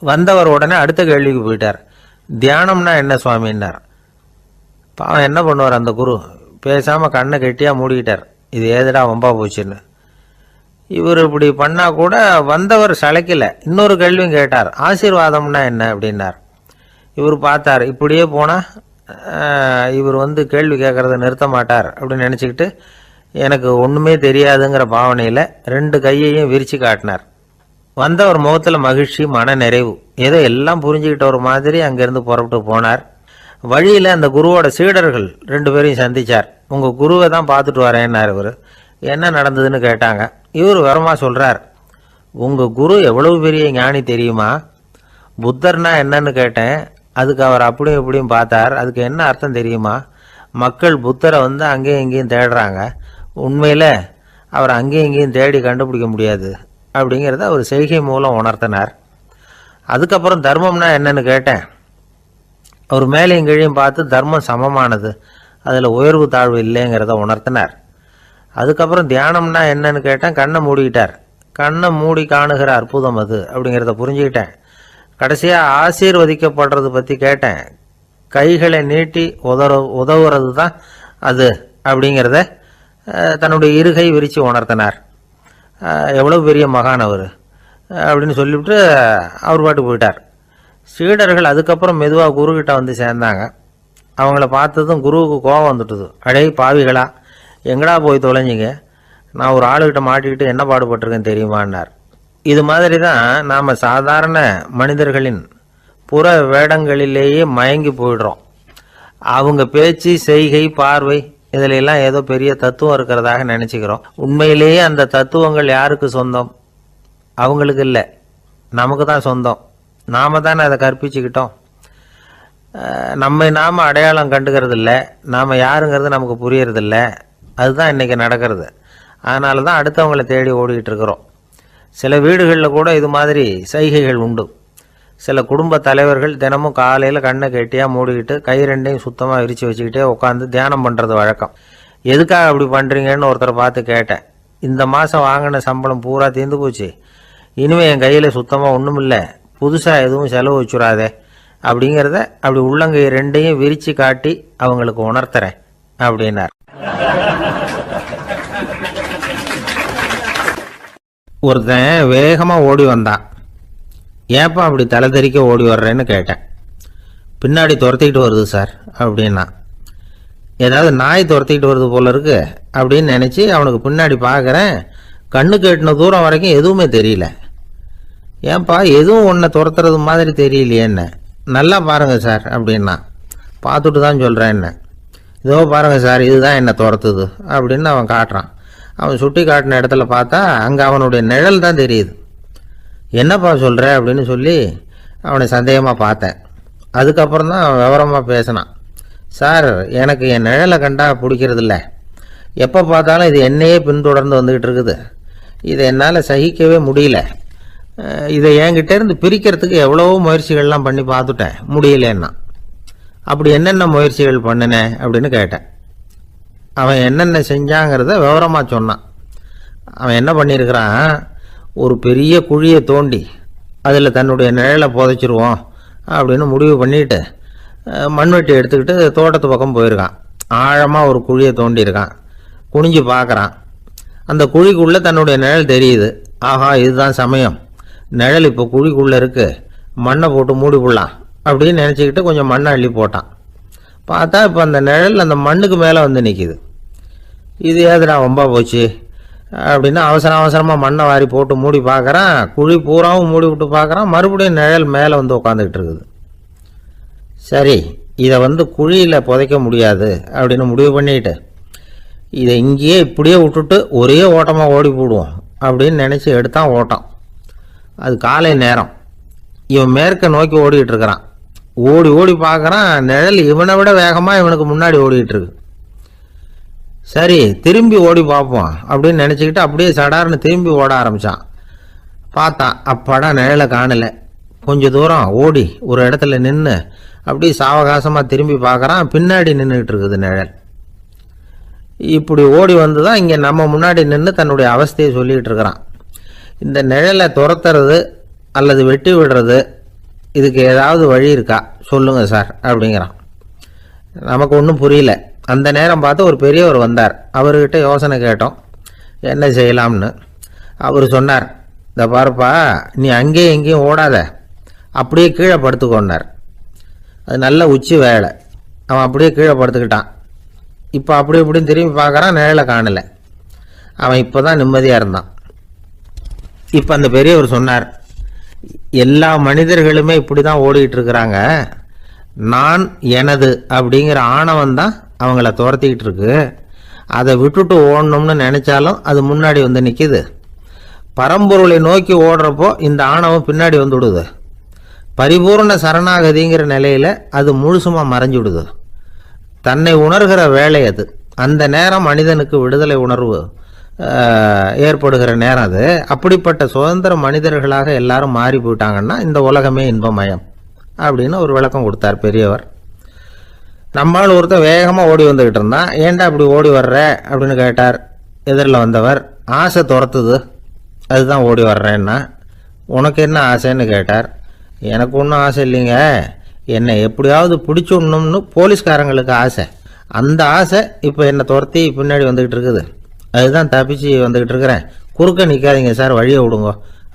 வந்தவர் உடனே அடுத்த கேள்விக்கு போயிட்டார். தியானம்னா என்ன சுவாமின்னார். பாவம் என்ன பண்ணுவார் அந்த குரு, பேசாமல் கண்ணை கெட்டியாக மூடிக்கிட்டார். இது ஏதுடா வம்பா போச்சுன்னு. இவர் இப்படி பண்ணால் கூட வந்தவர் சளைக்கல. இன்னொரு கேள்வியும் கேட்டார். ஆசீர்வாதம்னா என்ன அப்படின்னார். இவர் பார்த்தார். இப்படியே போனால் இவர் கேள்வி கேட்குறத நிறுத்த மாட்டார் அப்படின்னு நினச்சிக்கிட்டு எனக்கு ஒன்றுமே தெரியாதுங்கிற பாவனையில் 2 கையையும் விரித்து காட்டினார். வந்தவர் முகத்தில் மகிழ்ச்சி, மன நிறைவு, ஏதோ எல்லாம் புரிஞ்சுக்கிட்ட ஒரு மாதிரி அங்கேருந்து புறப்பட்டு போனார். வழியில் அந்த குருவோட சீடர்கள் 2 பேரையும் சந்தித்தார். உங்கள் குருவை தான் பார்த்துட்டு வரேன்னார். இவர் என்ன நடந்ததுன்னு கேட்டாங்க. இவர் வரமாக சொல்கிறார். உங்கள் குரு எவ்வளவு பெரிய ஞானி தெரியுமா? புத்தர்னா என்னன்னு கேட்டேன், அதுக்கு அவர் அப்படியும் இப்படியும் பார்த்தார். அதுக்கு என்ன அர்த்தம் தெரியுமா? மக்கள் புத்தரை அங்கேயும் இங்கேயும் தேடுறாங்க, உண்மையில் அவர் அங்கேயும் இங்கேயும் தேடி கண்டுபிடிக்க முடியாது அப்படிங்கிறத அவர் செய்கை மூலம் உணர்த்தினார். அதுக்கப்புறம் தர்மம்னா என்னன்னு கேட்டேன். அவர் மேலேயும் கீழையும் பார்த்து தர்மம் சமமானது, அதில் உயர்வு தாழ்வு இல்லைங்கிறத உணர்த்தினார். அதுக்கப்புறம் தியானம்னா என்னன்னு கேட்டேன். கண்ணை மூடிக்கிட்டார். கண்ணை மூடி காணுகிற அற்புதம் அது அப்படிங்கிறத புரிஞ்சுக்கிட்டேன். கடைசியாக ஆசீர்வதிக்கப்படுறது பற்றி கேட்டேன். கைகளை நீட்டி உதவுறது தான் அது அப்படிங்கிறத தன்னுடைய இருகை விரித்து உணர்த்தினார். எவ்வளோ பெரிய மகான் அவர் அப்படின்னு சொல்லிவிட்டு அவர் பாட்டு போயிட்டார். சீடர்கள் அதுக்கப்புறம் மெதுவாக குருக்கிட்ட சேர்ந்தாங்க. அவங்கள பார்த்ததும் குருவுக்கு கோபம் வந்துட்டுது. அடே பாவிகளா, எங்கடா போய் தொலைஞ்சிங்க, நான் ஒரு ஆளுகிட்ட மாட்டிக்கிட்டு என்ன பாடுபட்டிருக்கேன் தெரியுமான்னார். இது மாதிரி தான் நாம் சாதாரண மனிதர்களின் புற வேடங்களிலேயே மயங்கி போயிடுறோம். அவங்க பேச்சு, செய்கை, பார்வை இதிலெல்லாம் ஏதோ பெரிய தத்துவம் இருக்கிறதாக நினச்சிக்கிறோம். உண்மையிலேயே அந்த தத்துவங்கள் யாருக்கு சொந்தம்? அவங்களுக்கு இல்லை, நமக்கு தான் சொந்தம். நாம தானே அதை கற்பிச்சுக்கிட்டோம். நாம் அடையாளம் கண்டுக்கிறது இல்லை, நாம் யாருங்கிறது நமக்கு புரியறதில்ல. அதுதான் இன்றைக்கி நடக்கிறது. அதனால தான் அடுத்தவங்களை தேடி ஓடிக்கிட்டு இருக்கிறோம். சில வீடுகளில் கூட இது மாதிரி சைகைகள் உண்டு. சில குடும்ப தலைவர்கள் தினமும் காலையில் கண்ணை கெட்டியாக மூடிக்கிட்டு கை ரெண்டையும் சுத்தமாக விரித்து வச்சுக்கிட்டே உட்காந்து தியானம் பண்ணுறது வழக்கம். எதுக்காக அப்படி பண்ணுறீங்கன்னு ஒருத்தரை பார்த்து கேட்டேன். இந்த மாதம் வாங்கின சம்பளம் பூரா தீர்ந்து போச்சு, இனிமேல் என் கையில் சுத்தமாக ஒன்றும் இல்லை, புதுசாக எதுவும் செலவு வச்சுடாதே அப்படிங்கிறத அப்படி உள்ளங்கை ரெண்டையும் விரித்து காட்டி அவங்களுக்கு உணர்த்துறேன் அப்படின்னார். ஒருத்தன் வேகமாக ஓடி வந்தான். ஏப்பா அப்படி தலை தெறிக்க ஓடி வர்றேன்னு கேட்டேன். பின்னாடி துரத்திக்கிட்டு வருது சார் அப்படின்னா. ஏதாவது நாய் துரத்திக்கிட்டு வருது போல இருக்கு அப்படின்னு நினச்சி அவனுக்கு பின்னாடி பார்க்குறேன். கண்ணு கேட்டின தூரம் வரைக்கும் எதுவுமே தெரியல. ஏன்பா எதுவும் ஒன்றை துரத்துறது மாதிரி தெரியலையேன்னு. நல்லா பாருங்கள் சார் அப்படின்னா. பார்த்துட்டு தான் சொல்கிறேன் என்ன. இதோ பாருங்கள் சார், இதுதான் என்னை துரத்துது அப்படின்னு அவன் காட்டுறான். அவன் சுட்டி காட்டின இடத்துல பார்த்தா அங்கே அவனுடைய நிழல் தான் தெரியுது. என்னப்பா சொல்கிற அப்படின்னு சொல்லி அவனை சந்தேகமாக பார்த்தேன். அதுக்கப்புறம் தான் அவன் விவரமாக பேசினான். சார், எனக்கு என் நிழலை கண்டா பிடிக்கிறதில்ல, எப்போ பார்த்தாலும் இது என்னையே பின்தொடர்ந்து வந்துக்கிட்டு இருக்குது, இதை என்னால் சகிக்கவே முடியல, இதை என்கிட்டேருந்து பிரிக்கிறதுக்கு எவ்வளவோ முயற்சிகள்லாம் பண்ணி பார்த்துட்டேன், முடியலன்னா. அப்படி என்னென்ன முயற்சிகள் பண்ணினேன் அப்படின்னு கேட்டேன். அவன் என்னென்ன செஞ்சாங்கிறத விவரமாக சொன்னான். அவன் என்ன பண்ணியிருக்கிறான், ஒரு பெரிய குழியை தோண்டி அதில் தன்னுடைய நிழலை புதைச்சிருவோம் அப்படின்னு முடிவு பண்ணிட்டு மண்வெட்டி எடுத்துக்கிட்டு தோட்டத்து பக்கம் போயிருக்கான். ஆழமாக ஒரு குழியை தோண்டியிருக்கான். குனிஞ்சு பார்க்குறான். அந்த குழிக்குள்ளே தன்னுடைய நிழல் தெரியுது. ஆஹா, இதுதான் சமயம், நிழல் இப்போ குழிக்குள்ளே இருக்குது, மண்ணை போட்டு மூடி போடலாம் அப்படின்னு நினச்சிக்கிட்டு கொஞ்சம் மண்ணை அள்ளி போட்டான். பார்த்தா இப்போ அந்த நிழல் அந்த மண்ணுக்கு மேலே வந்து நிற்கிது. இது ஏதுடா வம்பா போச்சு அப்படின்னு அவசரமாக மண்ணை வாரி போட்டு மூடி பார்க்குறான். குழி பூராவும் மூடி விட்டு பார்க்குறான். மறுபடியும் நிழல் மேலே வந்து உட்காந்துக்கிட்டு இருக்குது. சரி, இதை குழியில் புதைக்க முடியாது அப்படின்னு முடிவு பண்ணிட்டு இதை இங்கேயே இப்படியே விட்டுட்டு ஒரே ஓட்டமாக ஓடி போடுவோம் அப்படின்னு நினச்சி எடுத்தான் ஓட்டம். அது காலை நேரம். இவன் மேற்க நோக்கி ஓடிக்கிட்டு இருக்கிறான். ஓடி ஓடி பார்க்குறான், நிழல் இவனை விட வேகமாக இவனுக்கு முன்னாடி ஓடிக்கிட்டு இருக்கு. சரி, திரும்பி ஓடி பார்ப்போம் அப்படின்னு நினச்சிக்கிட்டு அப்படியே சடார்னு திரும்பி ஓட ஆரம்பித்தான். பார்த்தான், அப்பாடா நிழலை காணலை. கொஞ்சம் தூரம் ஓடி ஒரு இடத்துல நின்று அப்படியே சாவகாசமாக திரும்பி பார்க்குறான். பின்னாடி நின்றுக்கிட்டு இருக்குது நிழல். இப்படி ஓடி வந்து தான் இங்கே நம்ம முன்னாடி நின்று தன்னுடைய அவஸ்தையை சொல்லிக்கிட்டு இருக்கிறான். இந்த நிழலை துரத்துறது அல்லது வெட்டி விடுறது, இதுக்கு ஏதாவது வழி இருக்கா சொல்லுங்கள் சார் அப்படிங்கிறான். நமக்கு ஒன்றும் புரியல. அந்த நேரம் பார்த்து ஒரு பெரியவர் வந்தார். அவர்கிட்ட யோசனை கேட்டோம், என்ன செய்யலாம்னு. அவர் சொன்னார், இந்த பாருப்பா, நீ அங்கேயும் எங்கேயும் ஓடாத, அப்படியே கீழே படுத்துக்கொண்டார். அது நல்ல உச்சி வேலை. அவன் அப்படியே கீழே படுத்துக்கிட்டான். இப்போ அப்படி இப்படின்னு திரும்பி பார்க்குறான், நிழலை காணலை. அவன் இப்போ தான் நிம்மதியாக இருந்தான். இப்போ அந்த பெரியவர் சொன்னார், எல்லா மனிதர்களுமே இப்படி தான் ஓடிக்கிட்டு இருக்கிறாங்க. நான் எனது அப்படிங்கிற ஆணவம் தான் அவங்கள துரத்திக்கிட்டு இருக்கு. அதை விட்டுட்டு ஓடணும்னு நினைச்சாலும் அது முன்னாடி வந்து நிற்கிது. பரம்பொருளை நோக்கி ஓடுறப்போ இந்த ஆணவம் பின்னாடி வந்து விடுது. பரிபூர்ண சரணாகதிங்கிற நிலையில் அது முழுசுமாக மறைஞ்சு விடுது. தன்னை உணர்கிற வேலை அது. அந்த நேரம் மனிதனுக்கு விடுதலை உணர்வு ஏற்படுகிற நேரம் அது. அப்படிப்பட்ட சுதந்திர மனிதர்களாக எல்லாரும் மாறி போயிட்டாங்கன்னா இந்த உலகமே இன்பமயம் அப்படின்னு ஒரு விளக்கம் கொடுத்தார் பெரியவர். நம்மால் ஒருத்தர் வேகமாக ஓடி வந்துக்கிட்டு இருந்தான். ஏன்டா அப்படி ஓடி வர்ற அப்படின்னு கேட்டார் எதிரில் வந்தவர். ஆசை துரத்துது, அதுதான் ஓடி வர்றேன்னா. உனக்கு என்ன ஆசைன்னு கேட்டார். எனக்கு ஒன்றும் ஆசை இல்லைங்க, என்னை எப்படியாவது பிடிச்சுடணும்னு போலீஸ்காரங்களுக்கு ஆசை. அந்த ஆசை இப்போ என்னை துரத்தி பின்னாடி வந்துக்கிட்டு இருக்குது, அதுதான் தப்பிச்சு வந்துக்கிட்டு இருக்கிறேன். குறுக்க நிற்காதீங்க சார், வழியை விடுங்க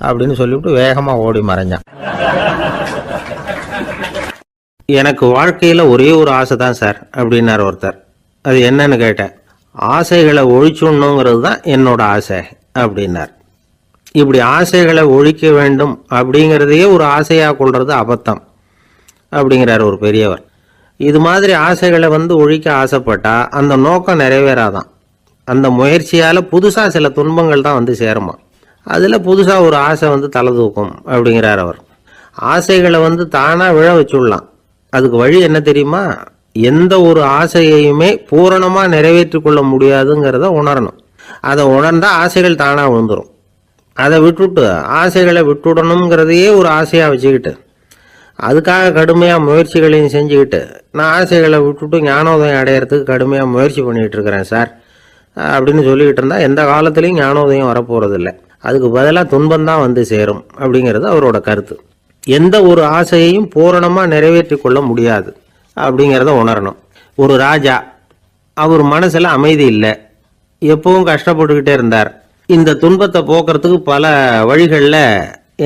அப்படின்னு சொல்லிவிட்டு வேகமாக ஓடி மறைஞ்சான். எனக்கு வாழ்க்கையில் ஒரே ஒரு ஆசை தான் சார் அப்படின்னார் ஒருத்தர். அது என்னன்னு கேட்டேன். ஆசைகளை ஒழிச்சுடணுங்கிறது தான் என்னோட ஆசை அப்படின்னார். இப்படி ஆசைகளை ஒழிக்க வேண்டும் அப்படிங்கிறதையே ஒரு ஆசையாக கொள்வது அபத்தம் அப்படிங்கிறார் ஒரு பெரியவர். இது மாதிரி ஆசைகளை ஒழிக்க ஆசைப்பட்டா அந்த நோக்கம் நிறைவேறாதான். அந்த முயற்சியால் புதுசாக சில துன்பங்கள் தான் சேருமா. அதில் புதுசாக ஒரு ஆசை தலை தூக்கும் அப்படிங்கிறார் அவர். ஆசைகளை தானாக விழ வச்சுடலாம். அதுக்கு வழி என்ன தெரியுமா? எந்த ஒரு ஆசையையுமே பூரணமாக நிறைவேற்றி கொள்ள முடியாதுங்கிறத உணரணும். அதை உணர்ந்தால் ஆசைகள் தானாக விழுந்துடும். அதை விட்டுட்டு ஆசைகளை விட்டுடணுங்கிறதையே ஒரு ஆசையாக வச்சுக்கிட்டு அதுக்காக கடுமையாக முயற்சிகளையும் செஞ்சுக்கிட்டு நான் ஆசைகளை விட்டுட்டு ஞானோதயம் அடையிறதுக்கு கடுமையாக முயற்சி பண்ணிகிட்டு இருக்கிறேன் சார் அப்படின்னு சொல்லிக்கிட்டு இருந்தால் எந்த காலத்துலேயும் ஞானோதயம் வரப்போகிறதில்ல. அதுக்கு பதிலாக துன்பம்தான் வந்து சேரும் அப்படிங்கிறது அவரோட கருத்து. எந்த ஒரு ஆசையையும் பூரணமாக நிறைவேற்றி கொள்ள முடியாது அப்படிங்கிறத உணரணும். ஒரு ராஜா, அவர் மனசில் அமைதி இல்லை, எப்பவும் கஷ்டப்பட்டுக்கிட்டே இருந்தார். இந்த துன்பத்தை போக்குறதுக்கு பல வழிகளில்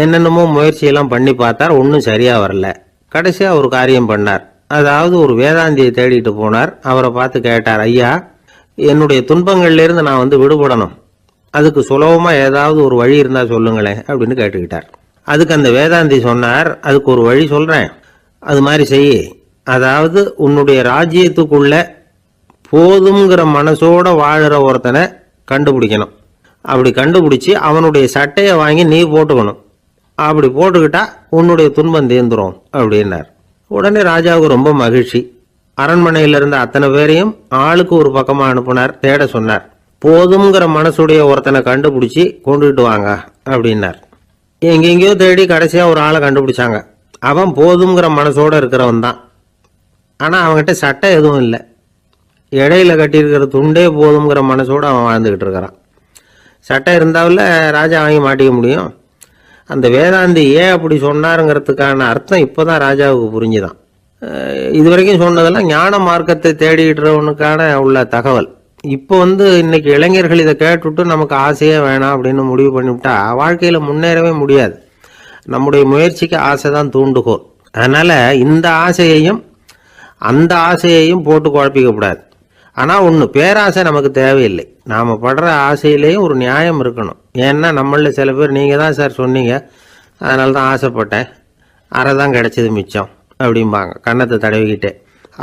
என்னென்னமோ முயற்சியெல்லாம் பண்ணி பார்த்தார், ஒன்றும் சரியாக வரல. கடைசியாக ஒரு காரியம் பண்ணார். அதாவது ஒரு வேதாந்தியை தேடிட்டு போனார். அவரை பார்த்து கேட்டார், ஐயா, என்னுடைய துன்பங்கள்லேருந்து நான் வந்து விடுபடணும், அதுக்கு சுலபமாக ஏதாவது ஒரு வழி இருந்தால் சொல்லுங்களேன் அப்படின்னு கேட்டுக்கிட்டார். அதுக்கு அந்த வேதாந்தி சொன்னார், அதுக்கு ஒரு வழி சொல்கிறேன், அது மாதிரி செய். அதாவது உன்னுடைய ராஜ்யத்துக்குள்ள போதுங்கிற மனசோட வாழுற ஒருத்தனை கண்டுபிடிக்கணும். அப்படி கண்டுபிடிச்சி அவனுடைய சட்டையை வாங்கி நீ போட்டுக்கணும். அப்படி போட்டுக்கிட்டா உன்னுடைய துன்பம் தீர்ந்துரும் அப்படின்னார். உடனே ராஜாவுக்கு ரொம்ப மகிழ்ச்சி. அரண்மனையில் இருந்த அத்தனை பேரையும் ஆளுக்கு ஒரு பக்கமாக அனுப்புனார், தேட சொன்னார். போதுங்கிற மனசுடைய ஒருத்தனை கண்டுபிடிச்சி கொண்டுகிட்டு வாங்க அப்படின்னார். எங்கெங்கேயோ தேடி கடைசியாக ஒரு ஆளை கண்டுபிடிச்சாங்க. அவன் போதுங்கிற மனசோட இருக்கிறவன் தான். ஆனால் அவன்கிட்ட சட்டை எதுவும் இல்லை. இடையில கட்டியிருக்கிற துண்டே போதுங்கிற மனசோடு அவன் வாழ்ந்துக்கிட்டு இருக்கிறான். சட்டை இருந்தாவில் ராஜா வாங்கி மாட்டிக்க முடியும். அந்த வேதாந்தி ஏன் அப்படி சொன்னாருங்கிறதுக்கான அர்த்தம் இப்போ தான் ராஜாவுக்கு புரிஞ்சுதான். இது வரைக்கும் சொன்னதெல்லாம் ஞான மார்க்கத்தை தேடிக்கிறவனுக்கான உள்ள தகவல். இப்போ இன்னைக்கு இளைஞர்கள் இதை கேட்டுவிட்டு நமக்கு ஆசையே வேணாம் அப்படின்னு முடிவு பண்ணிவிட்டா வாழ்க்கையில் முன்னேறவே முடியாது. நம்முடைய முயற்சிக்கு ஆசை தான் தூண்டுகோல். அதனால் இந்த ஆசையையும் அந்த ஆசையையும் போட்டு குழப்பிக்கக்கூடாது. ஆனால் ஒன்று, பேராசை நமக்கு தேவையில்லை. நாம் படுற ஆசையிலேயும் ஒரு நியாயம் இருக்கணும். ஏன்னா நம்மளில் சில பேர் நீங்கள் தான் சார் சொன்னீங்க, அதனால தான் ஆசைப்பட்டேன், அரை தான் கிடைச்சது மிச்சம் அப்படிம்பாங்க கன்னத்தை தடவிக்கிட்டே.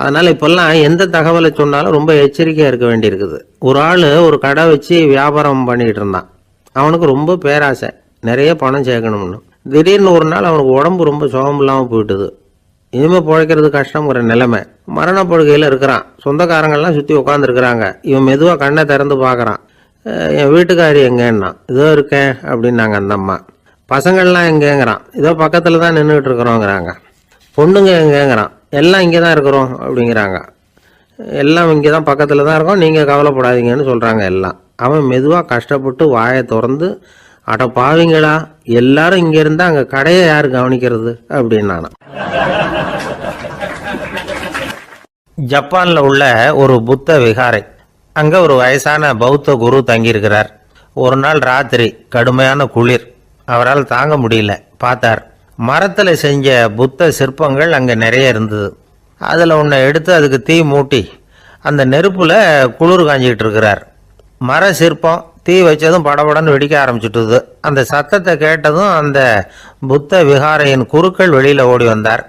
அதனால் இப்போல்லாம் எந்த தகவலை சொன்னாலும் ரொம்ப எச்சரிக்கையாக இருக்க வேண்டியிருக்குது. ஒரு ஆள் ஒரு கடை வச்சு வியாபாரம் பண்ணிக்கிட்டு இருந்தான். அவனுக்கு ரொம்ப பேராசை, நிறைய பணம் சேர்க்கணும்னு. திடீர்னு ஒரு நாள் அவனுக்கு உடம்பு ரொம்ப சுகம் இல்லாமல் போயிட்டுது. இனிமேல் பிழைக்கிறது கஷ்டங்கிற நிலைமை. மரணப்படுகையில் இருக்கிறான். சொந்தக்காரங்கள்லாம் சுற்றி உட்காந்துருக்குறாங்க. இவன் மெதுவாக கண்ணை திறந்து பார்க்குறான். என் வீட்டுக்காரி எங்கேன்னா, இதோ இருக்கேன் அப்படின்னாங்க அந்த அம்மா. பசங்கள்லாம் எங்கேங்கிறான், இதோ பக்கத்தில் தான் நின்றுக்கிட்டு இருக்கிறோங்கிறாங்க. பொண்ணுங்க எங்கேங்கிறான், எல்லாம் இங்கே தான் இருக்கிறோம் அப்படிங்கிறாங்க. எல்லாம் இங்கே தான் பக்கத்தில் தான் இருக்கோம், நீங்கள் கவலைப்படாதீங்கன்னு சொல்கிறாங்க எல்லாம். அவன் மெதுவாக கஷ்டப்பட்டு வாயை திறந்து, அட பாவிங்களா, எல்லாரும் இங்கே இருந்தால் அங்கே கடையை யார் கவனிக்கிறது அப்படின்னானா. ஜப்பானில் உள்ள ஒரு புத்த விகாரை, அங்கே ஒரு வயசான பௌத்த குரு தங்கியிருக்கிறார். ஒரு நாள் ராத்திரி கடுமையான குளிர், அவரால் தாங்க முடியல. பார்த்தார், மரத்தில் செஞ்ச புத்த சிற்பங்கள் அங்கே நிறைய இருந்தது. அதில் ஒன்றை எடுத்து அதுக்கு தீ மூட்டி அந்த நெருப்பில் குளிர் காஞ்சிக்கிட்டு இருக்கிறார். மர சிற்பம் தீ வச்சதும் படபடன்னு வெடிக்க ஆரம்பிச்சுட்டுது. அந்த சத்தத்தை கேட்டதும் அந்த புத்த விகாரையின் குருக்கள் வெளியில் ஓடி வந்தார்.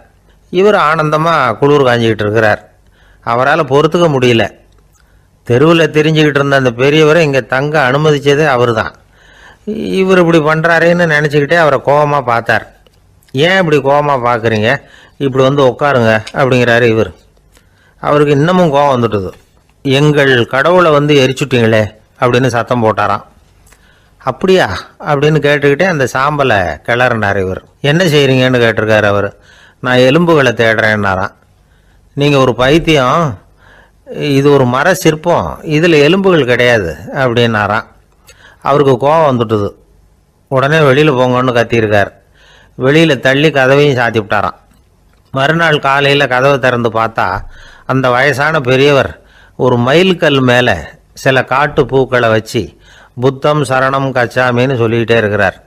இவர் ஆனந்தமாக குளிர் காஞ்சிக்கிட்டு இருக்கிறார். அவரால் பொறுத்துக்க முடியல. தெருவில் தெரிஞ்சுக்கிட்டு இருந்த அந்த பெரியவரை இங்கே தங்க அனுமதித்ததே அவர் தான். இவர் இப்படி பண்ணுறாரேன்னு நினச்சிக்கிட்டே அவரை கோபமாக பார்த்தார். ஏன் இப்படி கோபமாக பார்க்குறீங்க, இப்படி உட்காருங்க அப்படிங்கிறாரு இவர். அவருக்கு இன்னமும் கோபம் வந்துட்டுது. எங்கள் கடவுளை எரிச்சுட்டீங்களே அப்படின்னு சத்தம் போட்டாராம். அப்படியா அப்படின்னு கேட்டுக்கிட்டே அந்த சாம்பலை கிளறினார் இவர். என்ன செய்கிறீங்கன்னு கேட்டிருக்காரு அவர். நான் எலும்புகளை தேடுறேன்னாராம். நீங்கள் ஒரு பைத்தியம், இது ஒரு மர சிற்பம், இதில் எலும்புகள் கிடையாது அப்படின்னாராம். அவருக்கு கோபம் வந்துட்டுது. உடனே வெளியில் போங்கன்னு கத்தியிருக்கார். வெளியில் தள்ளி கதவையும் சாத்தி விட்டாராம். மறுநாள் காலையில் கதவை திறந்து பார்த்தா அந்த வயசான பெரியவர் ஒரு மைல்கல் மேலே சில காட்டு பூக்களை வச்சு புத்தம் சரணம் கச்சாமின்னு சொல்லிக்கிட்டே இருக்கிறார்.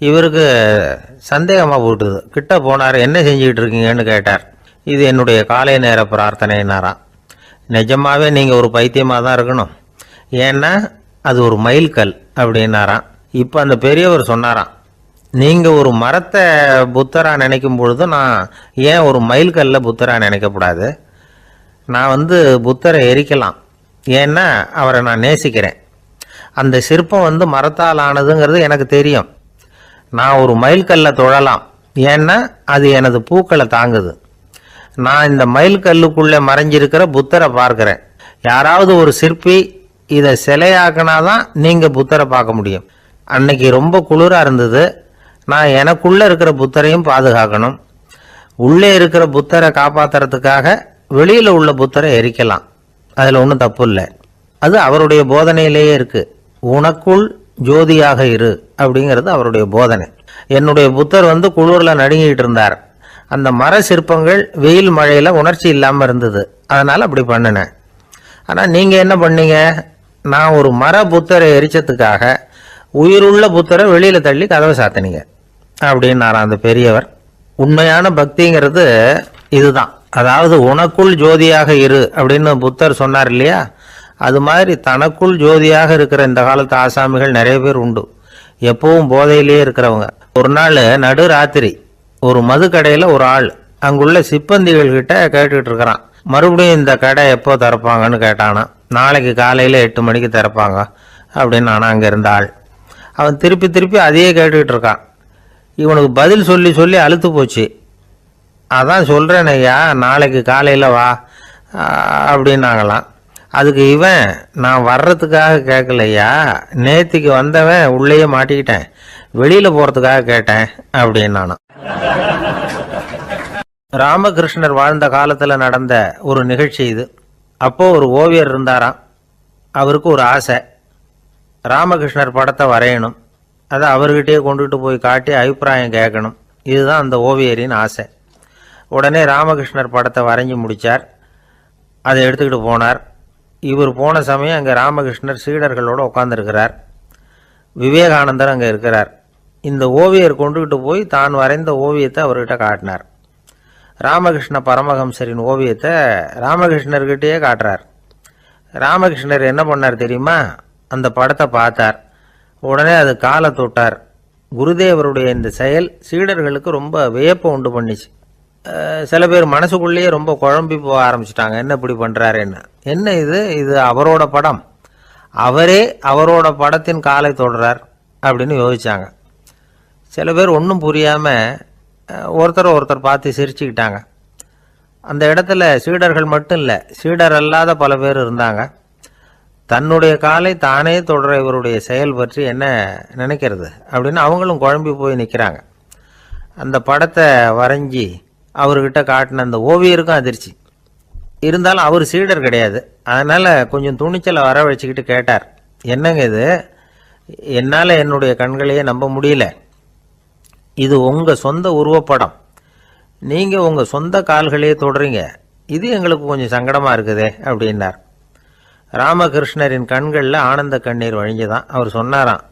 இவருக்கு சந்தேகமாக போட்டுது. கிட்ட போனார். என்ன செஞ்சுக்கிட்டு இருக்கீங்கன்னு கேட்டார். இது என்னுடைய காலை நேர பிரார்த்தனைனாராம். நிஜமாகவே நீங்கள் ஒரு பைத்தியமாக தான் இருக்கணும், ஏன்னா அது ஒரு மைல்கல் அப்படின்னாராம். இப்போ அந்த பெரியவர் சொன்னாராம், நீங்கள் ஒரு மரத்தை புத்தராக நினைக்கும் பொழுது நான் ஏன் ஒரு மைல்கல்ல புத்தராக நினைக்கக்கூடாது? நான் புத்தரை எரிக்கலாம், ஏன்னா அவரை நான் நேசிக்கிறேன். அந்த சிற்பம் மரத்தால் ஆனதுங்கிறது எனக்கு தெரியும். நான் ஒரு மைல்கல்ல தொழலாம், ஏன்னா அது எனது பூக்களை தாங்குது. நான் இந்த மைல்கல்லுக்குள்ளே மறைஞ்சிருக்கிற புத்தரை பார்க்குறேன். யாராவது ஒரு சிற்பி இதை சிலையாக்கினாதான் நீங்கள் புத்தரை பார்க்க முடியும். அன்னைக்கு ரொம்ப குளிராக இருந்தது. நான் எனக்குள்ளே இருக்கிற புத்தரையும் பாதுகாக்கணும். உள்ளே இருக்கிற புத்தரை காப்பாத்துறதுக்காக வெளியில உள்ள புத்தரை எரிக்கலாம், அதுல ஒன்றும் தப்பு இல்லை. அது அவருடைய போதனையிலேயே இருக்கு. உனக்குள் ஜோதியாக இரு அப்படிங்கிறது அவருடைய போதனை. என்னுடைய புத்தர் குளிர்ல நடுங்கிட்டு இருந்தார். அந்த மர சிற்பங்கள் வெயில் மழையில உணர்ச்சி இல்லாம இருந்தது, அதனால அப்படி பண்ணினேன். ஆனா நீங்க என்ன பண்ணீங்க? நான் ஒரு மர புத்தரை எரிச்சதுக்காக உயிருள்ள புத்தரை வெளியில தள்ளி கதவை சாத்தினீங்க அப்படின்னாராம் அந்த பெரியவர். உண்மையான பக்திங்கிறது இதுதான். அதாவது உனக்குள் ஜோதியாக இரு அப்படின்னு புத்தர் சொன்னார் இல்லையா, அது மாதிரி தனக்குள் ஜோதியாக இருக்கிற இந்த காலத்து ஆசாமிகள் நிறைய பேர் உண்டு. எப்பவும் போதையிலேயே இருக்கிறவங்க. ஒரு நாள் நடு ராத்திரி ஒரு மது கடையில ஒரு ஆள் அங்குள்ள சிப்பந்திகள் கிட்ட கேட்டுக்கிட்டு இருக்கிறான். மறுபடியும் இந்த கடை எப்போ திறப்பாங்கன்னு கேட்டானா. நாளைக்கு காலையில 8 மணிக்கு திறப்பாங்க அப்படின்னு நானா அங்க இருந்த ஆள். அவன் திருப்பி திருப்பி அதையே கேட்டுக்கிட்டு இருக்கான். இவனுக்கு பதில் சொல்லி சொல்லி அழுத்து போச்சு. அதான் சொல்றேன் ஐயா, நாளைக்கு காலையில வா அப்படின்னாங்களாம். அதுக்கு இவன், நான் வர்றதுக்காக கேட்கலையா, நேத்திக்கு வந்தவன் உள்ளேயே மாட்டிக்கிட்டேன், வெளியில போறதுக்காக கேட்டேன் அப்படின்னு. ராமகிருஷ்ணர் வாழ்ந்த காலத்துல நடந்த ஒரு நிகழ்ச்சி இது. அப்போ ஒரு ஓவியர் இருந்தாராம். அவருக்கு ஒரு ஆசை, ராமகிருஷ்ணர் படத்தை வரையணும், அதை அவர்கிட்டயே கொண்டுட்டு போய் காட்டி அபிப்பிராயம் கேட்கணும். இதுதான் அந்த ஓவியரின் ஆசை. உடனே ராமகிருஷ்ணர் படத்தை வரைஞ்சி முடிச்சார். அதை எடுத்துக்கிட்டு போனார். இவர் போன சமயம் அங்கே ராமகிருஷ்ணர் சீடர்களோடு உட்காந்துருக்கிறார். விவேகானந்தர் அங்கே இருக்கிறார். இந்த ஓவியர் கொண்டுகிட்டு போய் தான் வரைந்த ஓவியத்தை அவர்கிட்ட காட்டினார். ராமகிருஷ்ண பரமஹம்சரின் ஓவியத்தை ராமகிருஷ்ணர்கிட்டயே காட்டுறார். ராமகிருஷ்ணர் என்ன பண்ணார் தெரியுமா? அந்த படத்தை பார்த்தார். உடனே அது காலை தொட்டார். குருதேவருடைய இந்த செயல் சீடர்களுக்கு ரொம்ப வியப்பை உண்டு பண்ணிச்சு. சில பேர் மனசுக்குள்ளேயே ரொம்ப குழம்பி போக ஆரம்பிச்சிட்டாங்க, என்ன இப்படி பண்றாருன்னு. என்ன இது அவரோட படம், அவரே அவரோட படத்தின் காலை தொடுறார் அப்படின்னு யோசிச்சாங்க. சில பேர் ஒன்றும் புரியாம ஒருத்தர் பார்த்து சிரிச்சுக்கிட்டாங்க. அந்த இடத்துல சீடர்கள் மட்டும் இல்லை, சீடர் அல்லாத பல பேர் இருந்தாங்க. தன்னுடைய காலை தானே தொடர இவருடைய செயல் பற்றி என்ன நினைக்கிறது அப்படின்னு அவங்களும் குழம்பி போய் நிற்கிறாங்க. அந்த படத்தை வரைஞ்சி அவர்கிட்ட காட்டின அந்த ஓவியருக்கும் அதிர்ச்சி. இருந்தாலும் அவர் சீடர் கிடையாது, அதனால கொஞ்சம் துணிச்சலை வரவழைச்சிக்கிட்டு கேட்டார், என்னங்க இது, என்னால் என்னுடைய கண்களையே நம்ப முடியல, இது உங்க சொந்த உருவப்படம், நீங்க உங்க சொந்த கால்களையே தொடுறீங்க, இது எங்களுக்கு கொஞ்சம் சங்கடமா இருக்குதே அப்படின்னார். ராமகிருஷ்ணரின் கண்களில் ஆனந்த கண்ணீர் வழிஞ்சுதான். அவர் சொன்னாராம்,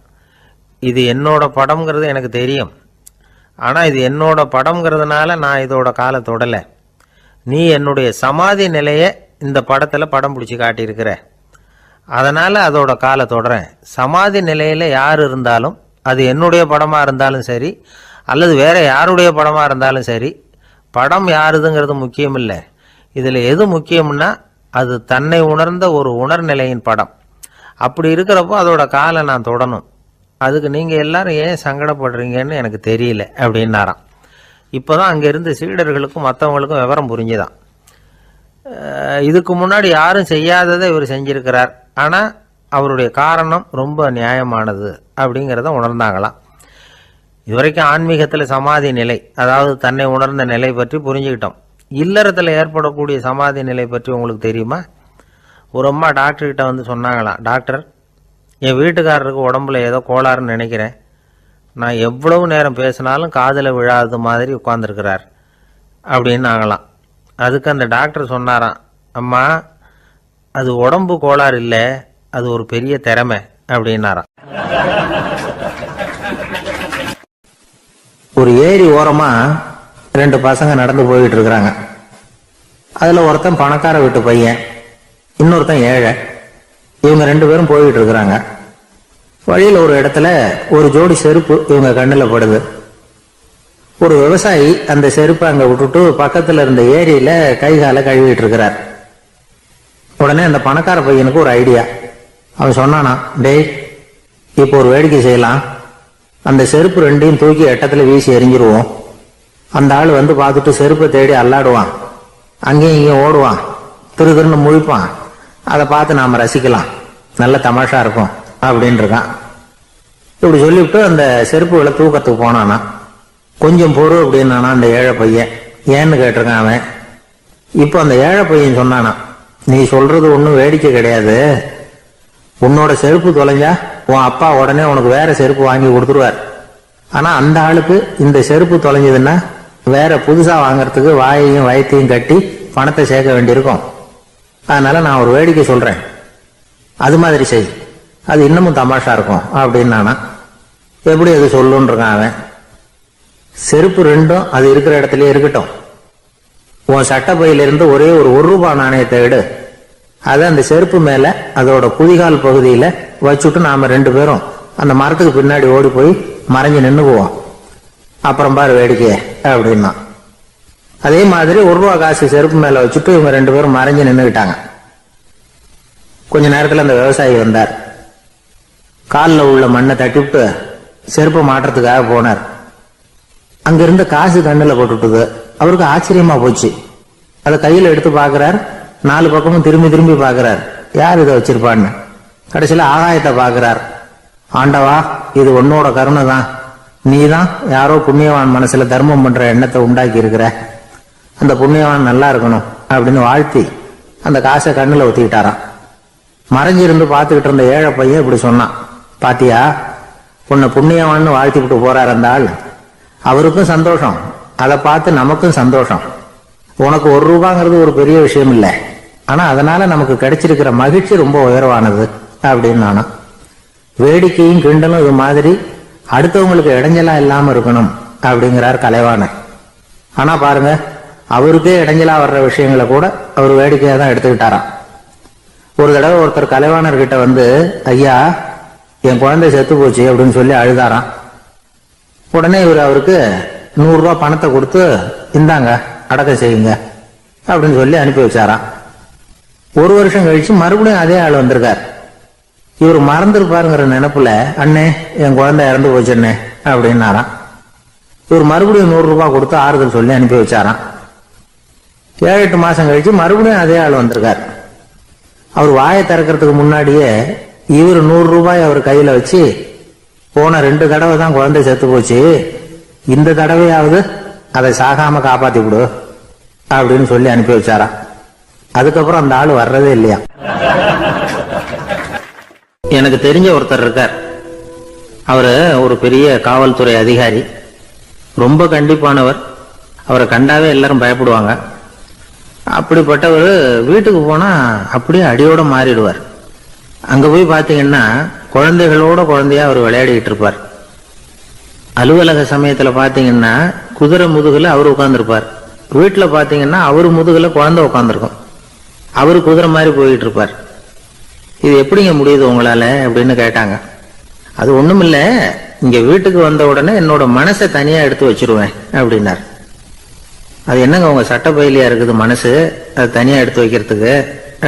இது என்னோட படம்ங்கிறது எனக்கு தெரியும், ஆனால் இது என்னோட படம்ங்கிறதுனால நான் இதோட காலை தொடலை. நீ என்னுடைய சமாதி நிலையை இந்த படத்தில் படம் பிடிச்சி காட்டியிருக்கிற, அதனால் அதோட காலை தொடறேன். சமாதி நிலையில் யார் இருந்தாலும், அது என்னுடைய படமாக இருந்தாலும் சரி அல்லது வேற யாருடைய படமாக இருந்தாலும் சரி, படம் யாருதுங்கிறது முக்கியம் இல்லை. இதில் எது முக்கியம்னா அது தன்னை உணர்ந்த ஒரு உணர்நிலையின் படம். அப்படி இருக்கிறப்போ அதோட காலை நான் தொடணும். அதுக்கு நீங்கள் எல்லாரும் ஏன் சங்கடப்படுறீங்கன்னு எனக்கு தெரியல அப்படின்னாராம். இப்போ தான் அங்கே இருந்து சீடர்களுக்கும் மற்றவங்களுக்கும் விவரம் புரிஞ்சுதான். இதுக்கு முன்னாடி யாரும் செய்யாததை இவர் செஞ்சிருக்கிறார், ஆனால் அவருடைய காரணம் ரொம்ப நியாயமானது அப்படிங்கிறத உணர்ந்தாங்களாம். இதுவரைக்கும் ஆன்மீகத்தில் சமாதி நிலை, அதாவது தன்னை உணர்ந்த நிலை பற்றி புரிஞ்சுக்கிட்டோம். இல்லறத்தில் ஏற்படக்கூடிய சமாதி நிலை பற்றி உங்களுக்கு தெரியுமா? ஒரு அம்மா டாக்டர்கிட்ட வந்து சொன்னாங்களாம், டாக்டர், என் வீட்டுக்காரருக்கு உடம்புல ஏதோ கோளாறுன்னு நினைக்கிறேன், நான் எவ்வளவு நேரம் பேசினாலும் காதில் விழாதது மாதிரி உட்கார்ந்துருக்கிறார் அப்படின்னாங்களாம். அதுக்கு அந்த டாக்டர் சொன்னாராம், அம்மா, அது உடம்பு கோளாறு இல்லை, அது ஒரு பெரிய திறமை அப்படின்னாராம். ஒரு ஏரி ஓரமா 2 பசங்க நடந்து போயிட்டு இருக்கிறாங்க. அதுல ஒருத்தன் பணக்கார வீட்டு பையன், இன்னொருத்தன் ஏழை. இவங்க 2 பேரும் போயிட்டு இருக்கிறாங்க. வழியில ஒரு இடத்துல ஒரு ஜோடி செருப்பு இவங்க கண்ணில் படுது. ஒரு விவசாயி அந்த செருப்பை அங்க விட்டுட்டு பக்கத்துல இருந்த ஏரியில கை காலை கழுவிட்டு இருக்கிறார். உடனே அந்த பணக்கார பையனுக்கு ஒரு ஐடியா. அவன் சொன்னானா, டேய், இப்போ ஒரு வேடிக்கை செய்யலாம், அந்த செருப்பு 2ஐயும் தூக்கி எட்டத்துல வீசி எரிஞ்சிருவோம். அந்த ஆள் வந்து பார்த்துட்டு செருப்பை தேடி அல்லாடுவான், அங்கேயும் இங்கேயும் ஓடுவான், திரு திருன்னு முழிப்பான். அதை பார்த்து நாம ரசிக்கலாம், நல்ல தமாஷா இருக்கும் அப்படின்னு இருக்கான். இப்படி சொல்லிவிட்டு அந்த செருப்புகளை தூக்கத்துக்கு போனானா. கொஞ்சம் பொறு அப்படின்னானா அந்த ஏழை பையன். ஏன்னு கேட்டிருக்கான் அவன். இப்போ அந்த ஏழை பையன் சொன்னானா, நீ சொல்றது ஒன்றும் வேடிக்கை கிடையாது. உன்னோட செருப்பு தொலைஞ்சா உன் அப்பா உடனே உனக்கு வேற செருப்பு வாங்கி கொடுத்துருவார். ஆனா அந்த ஆளுக்கு இந்த செருப்பு தொலைஞ்சதுன்னா வேற புதுசா வாங்கறதுக்கு வாயையும் வயத்தையும் கட்டி பணத்தை சேர்க்க வேண்டியிருக்கும். அதனால நான் ஒரு வேடிக்கை சொல்றேன், அது மாதிரி செய், அது இன்னமும் தமாஷா இருக்கும் அப்படின்னு நானா. எப்படி அது சொல்லுன்னு இருக்கான் அவன். செருப்பு ரெண்டும் அது இருக்கிற இடத்துலயே இருக்கட்டும். உன் சட்ட பையிலிருந்து ஒரே ஒரு ரூபாய் நாணயத்தை எடு, அதை அந்த செருப்பு மேல அதோட குதிகால் பகுதியில வச்சுட்டு நாம 2 பேரும் அந்த மரத்துக்கு பின்னாடி ஓடி போய் மறைஞ்சு நின்னுக்குவோம். அப்புறம் பாரு வேடிக்கைய அப்படின்னா. அதே மாதிரி ₹1 காசு செருப்பு மேல வச்சுட்டு இவங்க 2 பேரும் மறைஞ்சு நின்னுக்கிட்டாங்க. கொஞ்ச நேரத்துல அந்த விவசாயி வந்தார். காலில் உள்ள மண்ணை தட்டிவிட்டு செருப்பை மாட்டுறதுக்காக போனார். அங்கிருந்த காசு கண்ணுல போட்டுட்டுது. அவருக்கு ஆச்சரியமா போச்சு. அதை கையில எடுத்து பாக்குறார். 4 பக்கமும் திரும்பி திரும்பி பாக்குறார், யார் இதை வச்சிருப்பான்னு. கடைசியில ஆகாயத்தை பாக்குறார். ஆண்டவா, இது உன்னோட கருணை தான். நீதான் யாரோ புண்ணியவான் மனசுல தர்மம் பண்ற எண்ணத்தை உண்டாக்கி இருக்கிற. அந்த புண்ணியவான் நல்லா இருக்கணும் அப்படின்னு வாழ்த்தி அந்த காசை கண்ணுல ஊத்திக்கிட்டாராம். மறைஞ்சிருந்து பார்த்துக்கிட்டு இருந்த ஏழை பையன் இப்படி சொன்னான், பாத்தியா, உன்னை புண்ணியவான்னு வாழ்த்தி விட்டு போறார் அந்த ஆள். அவருக்கும் சந்தோஷம், அதை பார்த்து நமக்கும் சந்தோஷம். உனக்கு ₹1 ஒரு பெரிய விஷயம் இல்லை, ஆனா அதனால நமக்கு கிடைச்சிருக்கிற மகிழ்ச்சி ரொம்ப உயர்வானது அப்படின்னு நானா. வேடிக்கையும் கிண்டலும் இது மாதிரி அடுத்தவங்களுக்கு இடைஞ்சலா இல்லாம இருக்கணும் அப்படிங்கிறார் கலைவாணன். ஆனா பாருங்க, அவருக்கே இடைஞ்சலா வர்ற விஷயங்களை கூட அவர் வேடிக்கையா தான் எடுத்துக்கிட்டாராம். ஒரு தடவை ஒருத்தர் கலைவாணர்கிட்ட வந்து, ஐயா, என் குழந்தை செத்து போச்சு அப்படின்னு சொல்லி அழுதாராம். உடனே இவர் அவருக்கு ₹100 பணத்தை கொடுத்து, இந்தாங்க அடக்கம் செய்யுங்க அப்படின்னு சொல்லி அனுப்பி வச்சாராம். 1 வருஷம் கழிச்சு மறுபடியும் அதே ஆள் வந்திருக்கார். இவர் மறந்துருப்பாருங்கிற நினைப்புல, அண்ணே என் குழந்தை இறந்து போச்சுண்ணே அப்படின்னாராம். இவர் மறுபடியும் ₹100 கொடுத்து ஆறுதல் சொல்லி அனுப்பி வச்சாராம். 7-8 மாசம் கழிச்சு மறுபடியும் அதே ஆள் வந்திருக்கார். அவர் வாயை திறக்கிறதுக்கு முன்னாடியே இவர் ₹100 அவர் கையில வச்சு, போன 2 தடவை தான் குழந்தை செத்து போச்சு, இந்த தடவையாவது அதை சாகாம காப்பாத்தி விடு அப்படின்னு சொல்லி அனுப்பி வச்சாராம். அதுக்கப்புறம் அந்த ஆள் வர்றதே இல்லையா. எனக்கு தெரிஞ்ச ஒருத்தர் இருக்கார். அவரு ஒரு பெரிய காவல்துறை அதிகாரி, ரொம்ப கண்டிப்பானவர். அவரை கண்டாவே எல்லாரும் பயப்படுவாங்க. அப்படிப்பட்டவர் வீட்டுக்கு போனா அப்படியே அடியோட மாறிடுவார். அங்க போய் பாத்தீங்கன்னா குழந்தைகளோட குழந்தையா அவர் விளையாடிட்டு இருப்பார். அலுவலக சமயத்துல பாத்தீங்கன்னா குதிரை முதுகுல அவர் உட்கார்ந்துருப்பார். வீட்டுல பாத்தீங்கன்னா அவரு முதுகுல குழந்தை உட்காந்துருக்கும். அவரு குதிரை மாதிரி போயிட்டு இருப்பார். இது எப்படிங்க முடியுது உங்களால அப்படின்னு கேட்டாங்க. அது ஒண்ணுமில்ல, இங்க வீட்டுக்கு வந்த உடனே என்னோட மனசை தனியா எடுத்து வச்சிருவேன் அப்படின்னார். அது என்னங்க உங்க சட்ட பையிலியா இருக்குது மனசு, அது தனியா எடுத்து வைக்கிறதுக்கு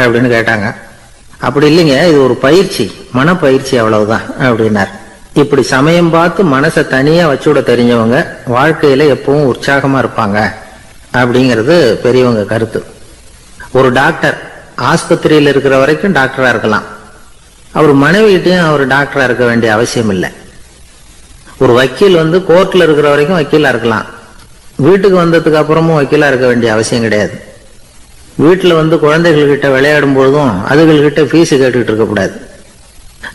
அப்படின்னு கேட்டாங்க. அப்படி இல்லைங்க, இது ஒரு பயிற்சி, மனப்பயிற்சி, அவ்வளவுதான் அப்படின்னார். இப்படி சமயம் பார்த்து மனசை தனியா வச்சுவிட தெரிஞ்சவங்க வாழ்க்கையில எப்பவும் உற்சாகமா இருப்பாங்க அப்படிங்கிறது பெரியவங்க கருத்து. ஒரு டாக்டர் ஆஸ்பத்திரியில் இருக்கிற வரைக்கும் டாக்டரா இருக்கலாம். அவர் மனைவிகிட்டையும் அவர் டாக்டரா இருக்க வேண்டிய அவசியம் இல்லை. ஒரு வக்கீல் வந்து கோர்ட்ல இருக்கிற வரைக்கும் வக்கீலா இருக்கலாம். வீட்டுக்கு வந்ததுக்கு அப்புறமும் வக்கீலா இருக்க வேண்டிய அவசியம் கிடையாது. வீட்டுல வந்து குழந்தைகள்கிட்ட விளையாடும் பொழுதும் அதுகள்கிட்ட ஃபீஸ் கேட்டுக்கிட்டு இருக்கக்கூடாது.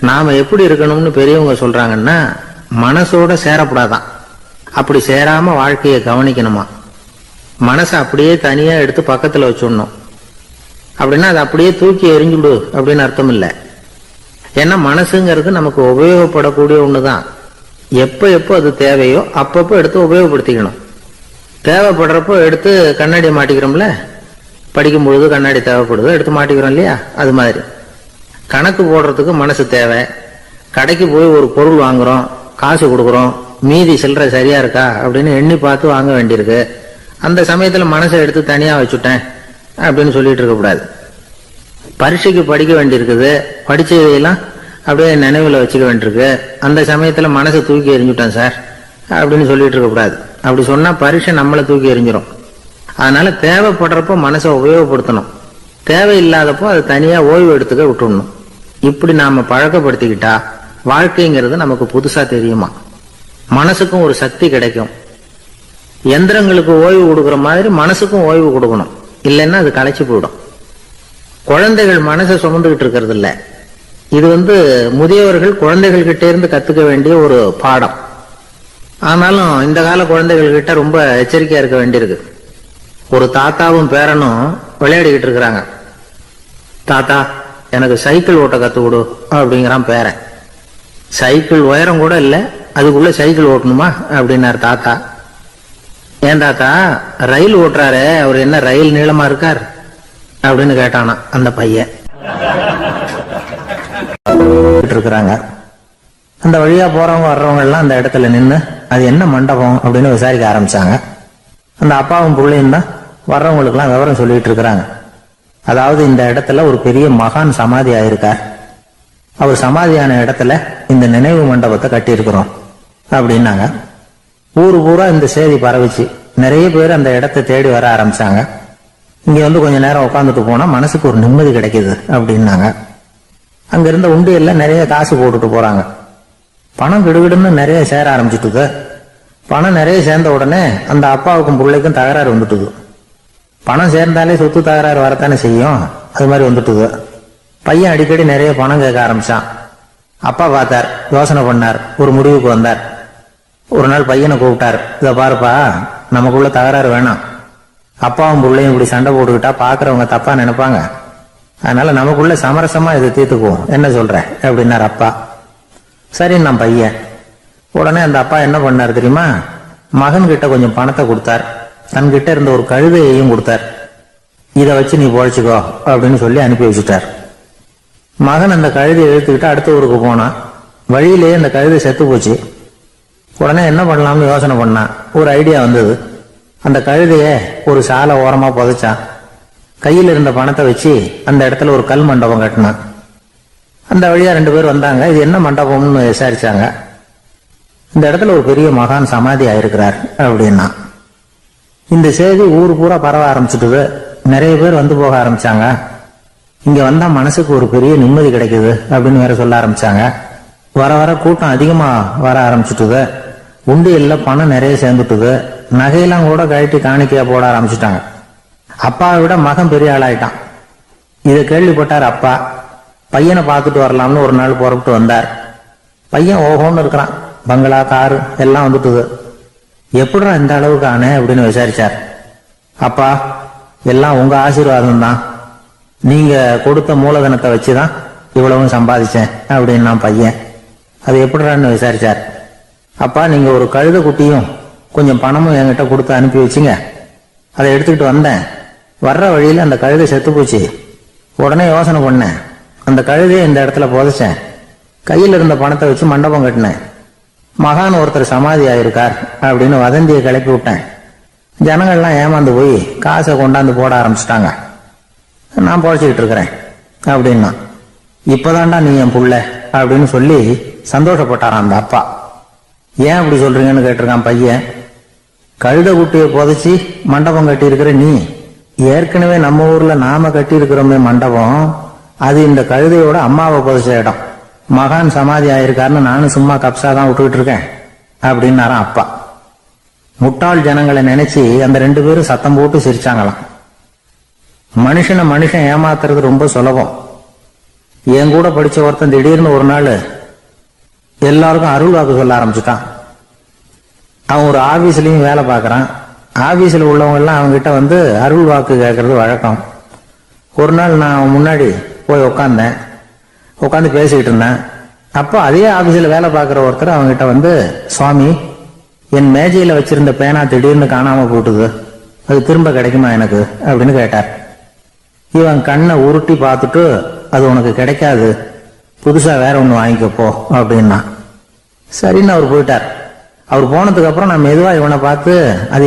நாம எப்படி இருக்கணும்னு பெரியவங்க சொல்றாங்கன்னா, மனசோட சேரப்படாதான். அப்படி சேராம வாழ்க்கையை கவனிக்கணுமா. மனசை அப்படியே தனியா எடுத்து பக்கத்துல வச்சுடணும். அப்படின்னா அதை அப்படியே தூக்கி எறிஞ்சுடு அப்படின்னு அர்த்தம் இல்லை. ஏன்னா மனசுங்கிறது நமக்கு உபயோகப்படக்கூடிய ஒண்ணுதான். எப்ப எப்போ அது தேவையோ அப்பப்போ எடுத்து உபயோகப்படுத்திக்கணும். தேவைப்படுறப்போ எடுத்து கண்ணாடி மாட்டிக்கிறோம்ல, படிக்கும் பொழுது கண்ணாடி தேவைப்படுது, எடுத்து மாட்டிக்கிறோம் இல்லையா. அது மாதிரி கணக்கு போடுறதுக்கு மனசு தேவை. கடைக்கு போய் ஒரு பொருள் வாங்குறோம், காசு கொடுக்குறோம், மீதி சில்லறை சரியா இருக்கா அப்படின்னு எண்ணி பார்த்து வாங்க வேண்டியிருக்கு. அந்த சமயத்துல மனசை எடுத்து தனியா வச்சுட்டேன் அப்படின்னு சொல்லிட்டு இருக்க கூடாது. பரீட்சைக்கு படிக்க வேண்டியிருக்குது, படிச்சதையெல்லாம் அப்படியே நினைவுல வச்சுக்க வேண்டியிருக்கு. அந்த சமயத்துல மனசை தூக்கி எறிஞ்சுட்டேன் சார் அப்படின்னு சொல்லிட்டு இருக்க கூடாது. அப்படி சொன்னா பரீட்சை நம்மளை தூக்கி எறிஞ்சிடும். அதனால தேவைப்படுறப்போ மனசை உபயோகப்படுத்தணும், தேவையில்லாதப்போ அதை தனியா ஓய்வு எடுத்துக்க விட்டுடணும். இப்படி நாம பழக்கப்படுத்திக்கிட்டா வாழ்க்கைங்கிறது நமக்கு புதுசா தெரியுமா. மனசுக்கும் ஒரு சக்தி கிடைக்கும். எந்திரங்களுக்கு ஓய்வு கொடுக்கற மாதிரி மனசுக்கும் ஓய்வு கொடுக்கணும், இல்லைன்னா அது களைச்சு போயிடும். குழந்தைகள் மனசை சுமந்துகிட்டு இருக்கிறது இல்ல, இது முதியவர்கள் குழந்தைகள் கிட்ட இருந்து கத்துக்க வேண்டிய ஒரு பாடம். ஆனாலும் இந்த கால குழந்தைகள் கிட்ட ரொம்ப எச்சரிக்கையா இருக்க வேண்டியிருக்கு. ஒரு தாத்தாவும் பேரனும் விளையாடிக்கிட்டு இருக்கிறாங்க. தாத்தா, எனக்கு சைக்கிள் ஓட்ட கத்து கொடு அப்படிங்கிறான் பேரன். சைக்கிள் உயரம் கூட இல்ல, அதுக்குள்ள சைக்கிள் ஓட்டணுமா அப்படின்னாரு தாத்தா. ஏன் தாத்தா, ரயில் ஓட்டுறாரு, அவர் என்ன ரயில் நீளமா இருக்கார் அப்படின்னு கேட்டானா அந்த பையன். இருக்கிறாங்க. அந்த வழியா போறவங்க வர்றவங்க எல்லாம் அந்த இடத்துல நின்று அது என்ன மண்டபம் அப்படின்னு விசாரிக்க ஆரம்பிச்சாங்க. அந்த அப்பாவும் பிள்ளையும் தான் வர்றவங்களுக்கு எல்லாம் விவரம் சொல்லிட்டு இருக்கிறாங்க. அதாவது இந்த இடத்துல ஒரு பெரிய மகான் சமாதி ஆயிருக்கார், அவர் சமாதியான இடத்துல இந்த நினைவு மண்டபத்தை கட்டி இருக்கிறோம் அப்படின்னாங்க. ஊரு பூரா இந்த செய்தி பரவிச்சு. நிறைய பேர் அந்த இடத்தை தேடி வர ஆரம்பிச்சாங்க. இங்க கொஞ்ச நேரம் உட்காந்துட்டு போனா மனசுக்கு ஒரு நிம்மதி கிடைக்குது அப்படின்னாங்க. அங்க இருந்த உண்டியல்ல நிறைய காசு போட்டுட்டு போறாங்க. பணம் கிடுகிடுன்னு நிறைய சேர ஆரம்பிச்சுட்டுது. பணம் நிறைய சேர்ந்த உடனே அந்த அப்பாவுக்கும் பிள்ளைக்கும் தகராறு வந்துட்டுது. பணம் சேர்ந்தாலே சொத்து தகராறு வரத்தானே செய்யும், அது மாதிரி வந்துட்டுது. பையன் அடிக்கடி நிறைய பணம் கேட்க ஆரம்பிச்சான். அப்பா பார்த்தார், யோசனை பண்ணார், ஒரு முடிவுக்கு வந்தார். ஒரு நாள் பையனை கூப்பிட்டார். இத பாருப்பா, நமக்குள்ள தகராறு வேணாம். அப்பாவும் பிள்ளையும் இப்படி சண்டை போட்டுக்கிட்டா பாக்குறவங்க தப்பா நினைப்பாங்க. அதனால நமக்குள்ள சமரசமா இதை தீர்த்துக்குவோம், என்ன சொல்ற அப்படின்னார் அப்பா. சரின்னு நான் பையன். உடனே அந்த அப்பா என்ன பண்ணார் தெரியுமா, மகன் கிட்ட கொஞ்சம் பணத்தை கொடுத்தார். தன்கிட்ட இருந்த ஒரு கழுதையையும் கொடுத்தார். இதை வச்சு நீ பொழைச்சுக்கோ அப்படின்னு சொல்லி அனுப்பி வச்சுட்டார். மகன் அந்த கழுதையை இழுத்துக்கிட்டு அடுத்த ஊருக்கு போனான். வழியிலேயே அந்த கழுதை செத்து போச்சு. உடனே என்ன பண்ணலாம்னு யோசனை பண்ணான். ஒரு ஐடியா வந்தது. அந்த கழுதைய ஒரு சாலை ஓரமா புதைச்சான். கையில் இருந்த பணத்தை வச்சு அந்த இடத்துல ஒரு கல் மண்டபம் கட்டினான். அந்த வழியா 2 பேர் வந்தாங்க. இது என்ன மண்டபம்னு விசாரிச்சாங்க. இந்த இடத்துல ஒரு பெரிய மகான் சமாதி ஆயிருக்கிறார் அப்படின்னா. இந்த செய்தி ஊர் பூரா பரவ ஆரம்பிச்சுட்டுது. நிறைய பேர் வந்து போக ஆரம்பிச்சாங்க. இங்க வந்தா மனசுக்கு ஒரு பெரிய நிம்மதி கிடைக்குது அப்படின்னு வேற சொல்ல ஆரம்பிச்சாங்க. வர வர கூட்டம் அதிகமா வர ஆரம்பிச்சுட்டுது. உண்டியல்ல பணம் நிறைய சேர்ந்துட்டுது. நகையெல்லாம் கூட கழட்டி காணிக்கையா போட ஆரம்பிச்சுட்டாங்க. அப்பாவை விட மகன் பெரிய ஆளாயிட்டான். இதை கேள்விப்பட்டார் அப்பா. பையனை பார்த்துட்டு வரலாம்னு ஒரு நாள் புறப்பட்டு வந்தார். பையன் ஓஹோன்னு இருக்கிறான். பங்களா, காரு எல்லாம் வந்துட்டுது. எப்படிடா இந்த அளவுக்கு ஆனே அப்படின்னு விசாரிச்சார். அப்பா, எல்லாம் உங்க ஆசீர்வாதம் தான். நீங்க கொடுத்த மூலதனத்தை வச்சுதான் இவ்வளவும் சம்பாதிச்சேன் அப்படின்னு நான் பையன். அது எப்படிடான்னு விசாரிச்சார். அப்பா, நீங்க ஒரு கழுத குட்டியும் கொஞ்சம் பணமும் என்கிட்ட கொடுத்து அனுப்பி வச்சுங்க. அதை எடுத்துக்கிட்டு வந்தேன். வர்ற வழியில அந்த கழுதை செத்து போச்சு. உடனே யோசனை பண்ணேன், அந்த கழுதையை இந்த இடத்துல புதைச்சேன். கையில் இருந்த பணத்தை வச்சு மண்டபம் கட்டினேன். மகான் ஒருத்தர் சமாதி ஆயிருக்கார் அப்படின்னு வதந்தியை கிளப்பி விட்டேன். ஜனங்கள்லாம் ஏமாந்து போய் காசை கொண்டாந்து போட ஆரம்பிச்சிட்டாங்க. நான் பொழைச்சிக்கிட்டு இருக்கிறேன் அப்படின்னா. இப்பதான்டா நீ என் புள்ள அப்படின்னு சொல்லி சந்தோஷப்பட்டாரான் அந்த அப்பா. ஏன் அப்படி சொல்றீங்கன்னு கேட்டிருக்கான் பையன். கழுத குட்டியை புதைச்சி மண்டபம் கட்டி இருக்கிற நீ, ஏற்கனவே நம்ம ஊர்ல நாம கட்டி இருக்கிறோமே மண்டபம், அது இந்த கழுதையோட அம்மாவை புதைச்ச இடம். மகான் சமாதி ஆயிருக்காருன்னு நானும் சும்மா கப்சாதான் விட்டுக்கிட்டு இருக்கேன் அப்படின்னாராம் அப்பா. முட்டாள் ஜனங்களை நினைச்சு அந்த 2 பேரும் சத்தம் போட்டு சிரிச்சாங்களாம். மனுஷன் ஏமாத்துறது ரொம்ப சுலபம். என் கூட படிச்ச ஒருத்தன் திடீர்னு ஒரு நாள் எல்லாருக்கும் அருள் வாக்கு சொல்ல ஆரம்பிச்சுட்டான். அவன் ஒரு ஆபீஸ்லயும் வேலை பார்க்கறான். ஆபீஸ்ல உள்ளவங்க எல்லாம் அவன்கிட்ட அருள் வாக்கு கேட்கறது வழக்கம். ஒரு நாள் நான் அவன் முன்னாடி போய் உட்காந்து பேசிக்கிட்டு இருந்தேன். அப்போ அதே ஆபீஸ்ல வேலை பார்க்கிற ஒருத்தர் அவன்கிட்ட சுவாமி, என் மேஜையில வச்சிருந்த பேனா திடீர்னு காணாம போட்டுது, அது திரும்ப கிடைக்குமா எனக்கு அப்படின்னு கேட்டார். இவன் கண்ணை உருட்டி பார்த்துட்டு, அது உனக்கு கிடைக்காது, புதுசா வேற ஒண்ணு வாங்கிக்கப்போ அப்படின்னா. சரின்னு அவர் போயிட்டார். அவர் போனதுக்கு அப்புறம் நான் மெதுவா இவனை பார்த்து, அது